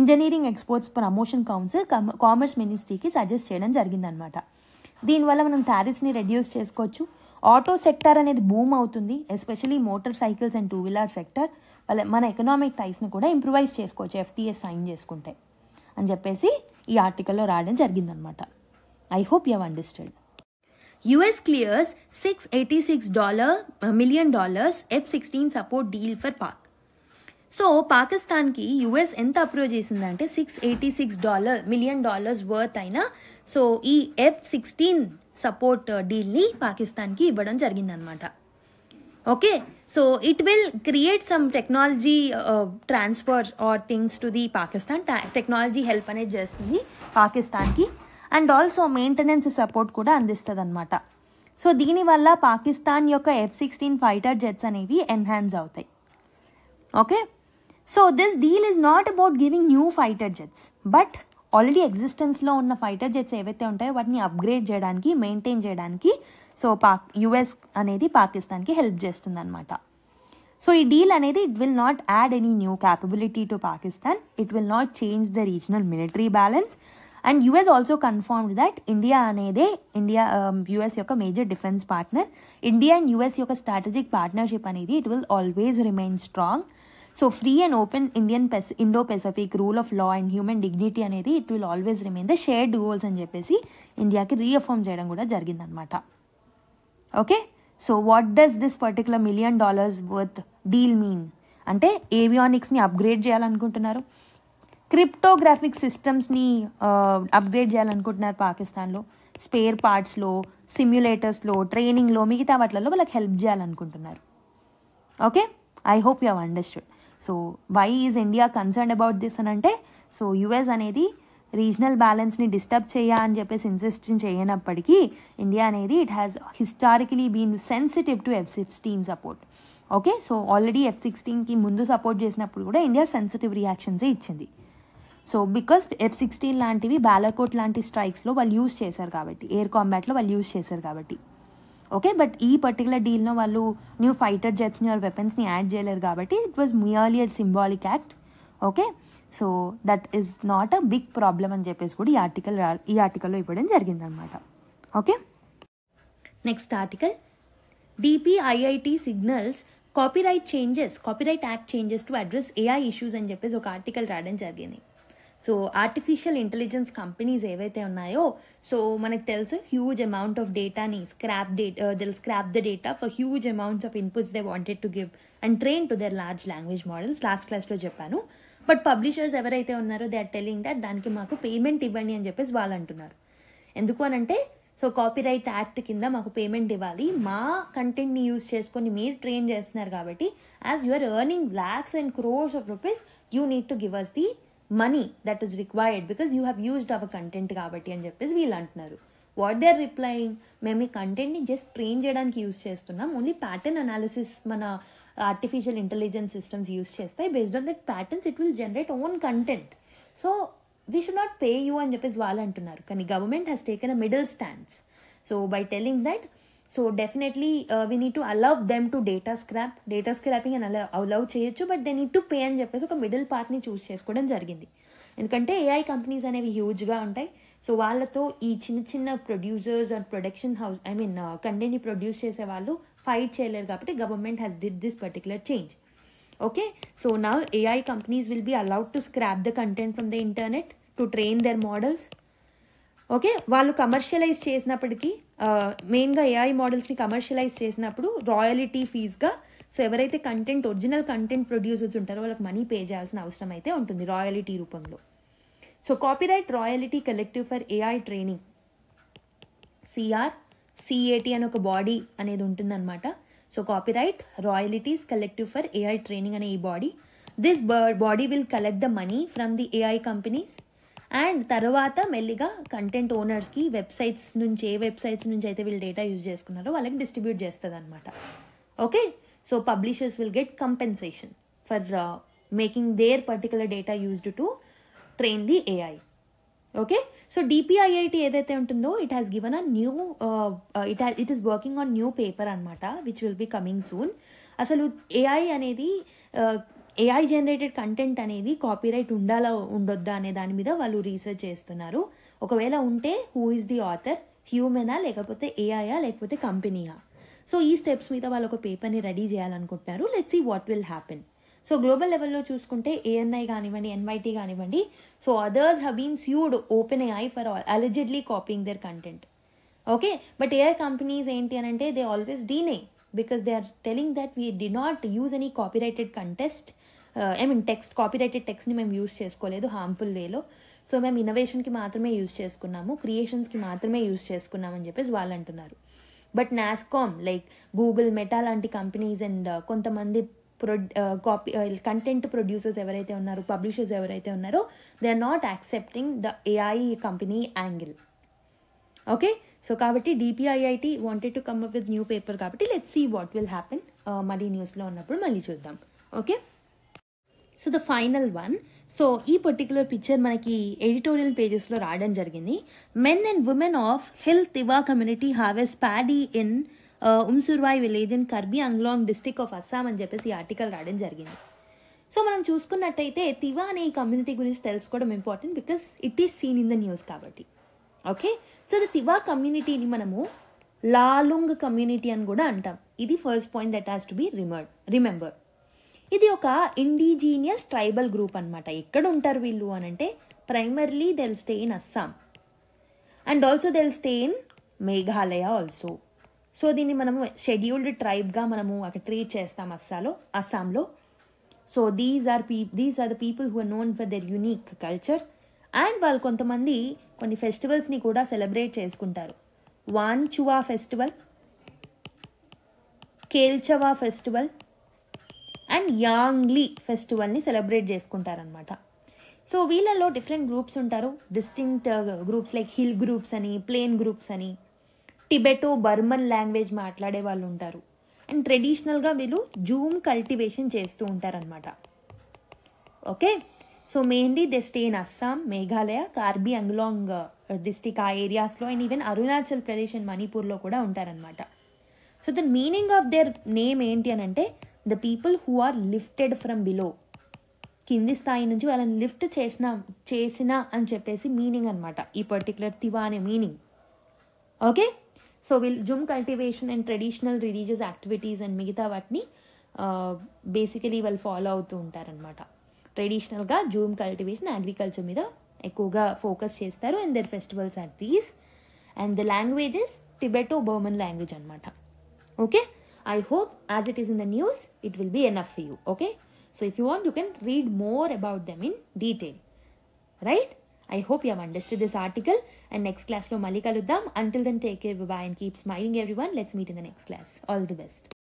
engineering exports promotion council commerce మినిస్ట్రీకి suggest చేయడం జరిగిందనమాట. దీనివల్ల మనం టారిఫ్స్ని రెడ్యూస్ చేసుకోవచ్చు. ఆటో సెక్టార్ అనేది బూమ్ అవుతుంది, especially motorcycles and 2-wheeler sector. మన ఎకనామిక్ టైస్ని కూడా ఇంప్రూవైజ్ చేసుకోవచ్చు ఎఫ్టీఏ సైన్ చేసుకుంటే అని చెప్పేసి ఈ ఆర్టికల్లో రాయడం జరిగిందనమాట. I hope you have understand. US clears $686 million F-16 support deal for Pak. So పాకిస్తాన్కి యుఎస్ ఎంత అప్రూవ్ చేసిందంటే $686 million వర్త్ అయినా సో ఈ F-16 సపోర్ట్ డీల్ని పాకిస్తాన్కి ఇవ్వడం జరిగిందనమాట. Okay, so it will create some technology transfer are things to the Pakistan. Technology help అనేది చేస్తుంది పాకిస్తాన్కి అండ్ ఆల్సో మెయింటెనెన్స్ సపోర్ట్ కూడా అందిస్తుంది అనమాట. సో దీనివల్ల పాకిస్తాన్ యొక్క F-16 ఫైటర్ జెట్స్ అనేవి ఎన్హాన్స్ అవుతాయి. Okay, so this deal is not about giving new fighter jets, but already ఎగ్జిస్టెన్స్లో ఉన్న ఫైటర్ జెట్స్ ఏవైతే ఉంటాయో వాటిని అప్గ్రేడ్ చేయడానికి, మెయింటైన్ చేయడానికి సో యుఎస్ అనేది పాకిస్తాన్కి హెల్ప్ చేస్తుంది అనమాట. సో ఈ డీల్ అనేది it will not add any new capability to Pakistan, it will not change the regional military balance. And US also confirmed that India US యొక్క major defence partner. India and US యొక్క strategic partnership అనేది it will always remain strong. So free and open Indo Pacific rule of law and human dignity అనేది it will always remain the shared goals అని చెప్పేసి ఇండియాకి reaffirm చేయడం కూడా జరిగిందనమాట. Okay, so what does this particular $1 million worth deal mean అంటే ఏవియానిక్స్ని upgrade చేయాలనుకుంటున్నారు, cryptographic సిస్టమ్స్ని upgrade చేయాలనుకుంటున్నారు పాకిస్తాన్లో, స్పేర్ పార్ట్స్లో, సిమ్యులేటర్స్లో, ట్రైనింగ్లో, మిగతా వాటిలలో వాళ్ళకి హెల్ప్ చేయాలనుకుంటున్నారు. Okay, I hope you have understood. So why is India concerned about this అని అంటే సో యుఎస్ అనేది రీజనల్ బ్యాలెన్స్ని డిస్టర్బ్ అని చెప్పేసి ఇన్సిస్ట్ చేయనప్పటికీ ఇండియా అనేది it has historically been sensitive to F-16 support. Okay, so already F-16కి ముందు సపోర్ట్ చేసినప్పుడు కూడా ఇండియా సెన్సిటివ్ రియాక్షన్సే ఇచ్చింది. సో బికాస్ F-16 లాంటివి బాలాకోట్ లాంటి స్ట్రైక్స్లో వాళ్ళు యూజ్ చేశారు కాబట్టి, ఎయిర్ కాంబాట్లో వాళ్ళు యూజ్ చేశారు కాబట్టి. ఓకే, బట్ ఈ పర్టికులర్ డీల్లో వాళ్ళు న్యూ ఫైటర్ జెట్స్ని ఆర్ వెపన్స్ని యాడ్ చేయలేరు కాబట్టి it was merely a symbolic act. Okay, so that is not a big problem అని చెప్పేసి కూడా ఈ ఆర్టికల్లో ఇవ్వడం జరిగిందనమాట. Okay, next article DPIIT signals copyright act changes to address AI issues అని చెప్పేసి ఒక ఆర్టికల్ రాయడం జరిగింది. సో ఆర్టిఫిషియల్ ఇంటెలిజెన్స్ కంపెనీస్ ఏవైతే ఉన్నాయో, సో మనకు తెలుసు హ్యూజ్ అమౌంట్ ఆఫ్ డేటాని scrap the data for huge amounts of inputs they wanted to give and train to their large language models. Last క్లాస్లో చెప్పాను. బట్ పబ్లిషర్స్ ఎవరైతే ఉన్నారో దే ఆర్ టెలింగ్ దట్ దానికి మాకు పేమెంట్ ఇవ్వండి అని చెప్పేసి వాళ్ళు అంటున్నారు. ఎందుకు అనంటే, సో కాపీరైట్ యాక్ట్ కింద మాకు పేమెంట్ ఇవ్వాలి, మా కంటెంట్ని యూజ్ చేసుకొని మీరు ట్రైన్ చేస్తున్నారు కాబట్టి as you are earning lakhs and crores of rupees, you need to give us the money that is required because you have used our content కాబట్టి అని చెప్పేసి వీళ్ళు అంటున్నారు. వాట్ దే ఆర్ రిప్లయింగ్, మేము ఈ కంటెంట్ని జస్ట్ ట్రైన్ చేయడానికి use చేస్తున్నాం, ఓన్లీ ప్యాటర్న్ అనాలిసిస్ మన ఆర్టిఫిషియల్ ఇంటెలిజెన్స్ సిస్టమ్స్ యూజ్ చేస్తాయి, based on that patterns it will generate own content, so we should not pay you అని చెప్పేసి వాళ్ళు అంటున్నారు. కానీ government has taken a middle stands. So by telling that, so definitely we need to allow them to data scrapping అని allow చేయొచ్చు, but they need to pay అని చెప్పేసి ఒక మిడిల్ పాత్ని చూస్ చేసుకోవడం జరిగింది. ఎందుకంటే ఏఐ కంపెనీస్ అనేవి హ్యూజ్గా ఉంటాయి. సో వాళ్ళతో ఈ చిన్న చిన్న ప్రొడ్యూసర్స్ అండ్ ప్రొడక్షన్ హౌస్ కంటెంట్ని ప్రొడ్యూస్ చేసే వాళ్ళు ఫైట్ చేయలేరు కాబట్టి government has did this particular change. Okay, so now AI companies will be allowed to scrap the content from the internet to train their models. Okay, వాళ్ళు commercialise చేసినప్పటికీ, మెయిన్గా AI మోడల్స్ని commercialise చేసినప్పుడు రాయలిటీ ఫీజ్గా, so ఎవరైతే original content producers ఉంటారో వాళ్ళకి money pay చేయాల్సిన అవసరం అయితే ఉంటుంది రాయలిటీ రూపంలో. So copyright royalty collective for AI training, CAT అని ఒక బాడీ అనేది ఉంటుందన్నమాట. So copyright royalties collective for AI training అనే ఈ body, this body will collect the money from the AI companies and తర్వాత మెల్లిగా కంటెంట్ ఓనర్స్కి ఏ వెబ్సైట్స్ నుంచి అయితే వీళ్ళు డేటా యూజ్ చేసుకున్నారో వాళ్ళకి డిస్ట్రిబ్యూట్ చేస్తుంది అనమాట. Okay, so publishers will get compensation for making their particular data used to train the AI. Okay, so DPIIT ఏదైతే ఉంటుందో it has given a new it is working on new paper అనమాట, which will be coming soon. అసలు AI generated content అనేది copyright ఉండాలా ఉండొద్దా అనే దాని మీద వాళ్ళు రీసెర్చ్ చేస్తున్నారు. ఒకవేళ ఉంటే హూ ఈస్ ది ఆథర్, హ్యూమనా లేకపోతే ఏఐయా లేకపోతే కంపెనీయా? సో ఈ స్టెప్స్ మీద వాళ్ళు ఒక పేపర్ని రెడీ చేయాలనుకుంటున్నారు. Let's see what will happen. So global లెవెల్లో చూసుకుంటే ANI కానివ్వండి, NYT కానివ్వండి, so others have been sued OpenAI for allegedly copying their content. Okay, but AI companies ఏంటి అని అంటే they always deny because they are telling that we did not use any copyrighted copyrighted టెక్స్ట్ని మేము use చేసుకోలేదు harmful వేలో. So మేము ఇన్నోవేషన్కి మాత్రమే use చేసుకున్నాము, క్రియేషన్స్కి మాత్రమే యూజ్ చేసుకున్నామని చెప్పేసి వాళ్ళు అంటున్నారు. But Nasscom like Google, Meta లాంటి కంపెనీస్ అండ్ కొంతమంది కంటెంట్ ప్రొడ్యూసర్స్ ఎవరైతే ఉన్నారో, పబ్లిషర్స్ ఎవరైతే ఉన్నారో, they are not accepting the AI company angle. Okay, so కాబట్టి DPIIT wanted to come up with new paper కాబట్టి let's see what will happen. మళ్ళీ న్యూస్లో ఉన్నప్పుడు మళ్ళీ చూద్దాం. Okay, so the final one. So ఈ పర్టికులర్ పిక్చర్ మనకి editorial పేజెస్లో రావడం జరిగింది. Men and women of hill తివా community harvest paddy in Umsurwai village in Karbi Anglong district of Assam అని చెప్పేసి ఈ ఆర్టికల్ రావడం జరిగింది. సో మనం చూసుకున్నట్టయితే తివా అనే ఈ కమ్యూనిటీ గురించి తెలుసుకోవడం important because it is seen in the news కాబట్టి. ఓకే, సో ద తివా కమ్యూనిటీని మనము లాలుంగ్ కమ్యూనిటీ అని కూడా అంటాం. ఇది first point that has to be remember. ఇది ఒక ఇండిజీనియస్ ట్రైబల్ గ్రూప్ అనమాట. ఎక్కడ ఉంటారు వీళ్ళు అని అంటే primarily they will stay in Assam and also they will stay in Meghalaya also. So దీన్ని మనము షెడ్యూల్డ్ ట్రైబ్గా మనము అక్కడ ట్రీట్ చేస్తాం అస్సాంలో. So these are the people who are known for their unique culture and వాళ్ళు కొంతమంది కొన్ని ఫెస్టివల్స్ని కూడా సెలబ్రేట్ చేసుకుంటారు. Wanchuwa festival, Kelchawa festival and Yangli ఫెస్టివల్ని సెలబ్రేట్ చేసుకుంటారనమాట. సో వీళ్ళలో డిఫరెంట్ గ్రూప్స్ ఉంటారు, distinct groups like hill groups అని, ప్లేన్ గ్రూప్స్ అని, టిబెటో బర్మన్ లాంగ్వేజ్ మాట్లాడే వాళ్ళు ఉంటారు అండ్ ట్రెడిషనల్గా వీళ్ళు జూమ్ కల్టివేషన్ చేస్తూ ఉంటారనమాట. Okay, so mainly they stay in Assam, Meghalaya, Karbi Anglong district ఆ ఏరియాస్లో and even Arunachal Pradesh and మణిపూర్లో కూడా ఉంటారనమాట. So the meaning of their name ఏంటి అని అంటే the people who are lifted from below, కింది స్థాయి నుంచి వాళ్ళని లిఫ్ట్ చేసిన అని చెప్పేసి మీనింగ్ అనమాట ఈ పర్టికులర్ తివా అనే మీనింగ్. ఓకే, సో వీళ్ళు Zoom cultivation and traditional religious activities and మిగతా వాటిని బేసికలీ వాళ్ళు ఫాలో అవుతూ ఉంటారనమాట. ట్రెడిషనల్గా జూమ్ కల్టివేషన్ అగ్రికల్చర్ మీద ఎక్కువగా ఫోకస్ చేస్తారు. And their festivals are these. And the languages Tibeto Burman language అనమాట. Okay, I hope as it is in the news, it will be enough for you. Okay, so if you want, you can read more about them in detail, right? I hope you have understood this article, and next class lo mali kaluddam. Until then, take care, bye bye, and keep smiling everyone. Let's meet in the next class. All the best.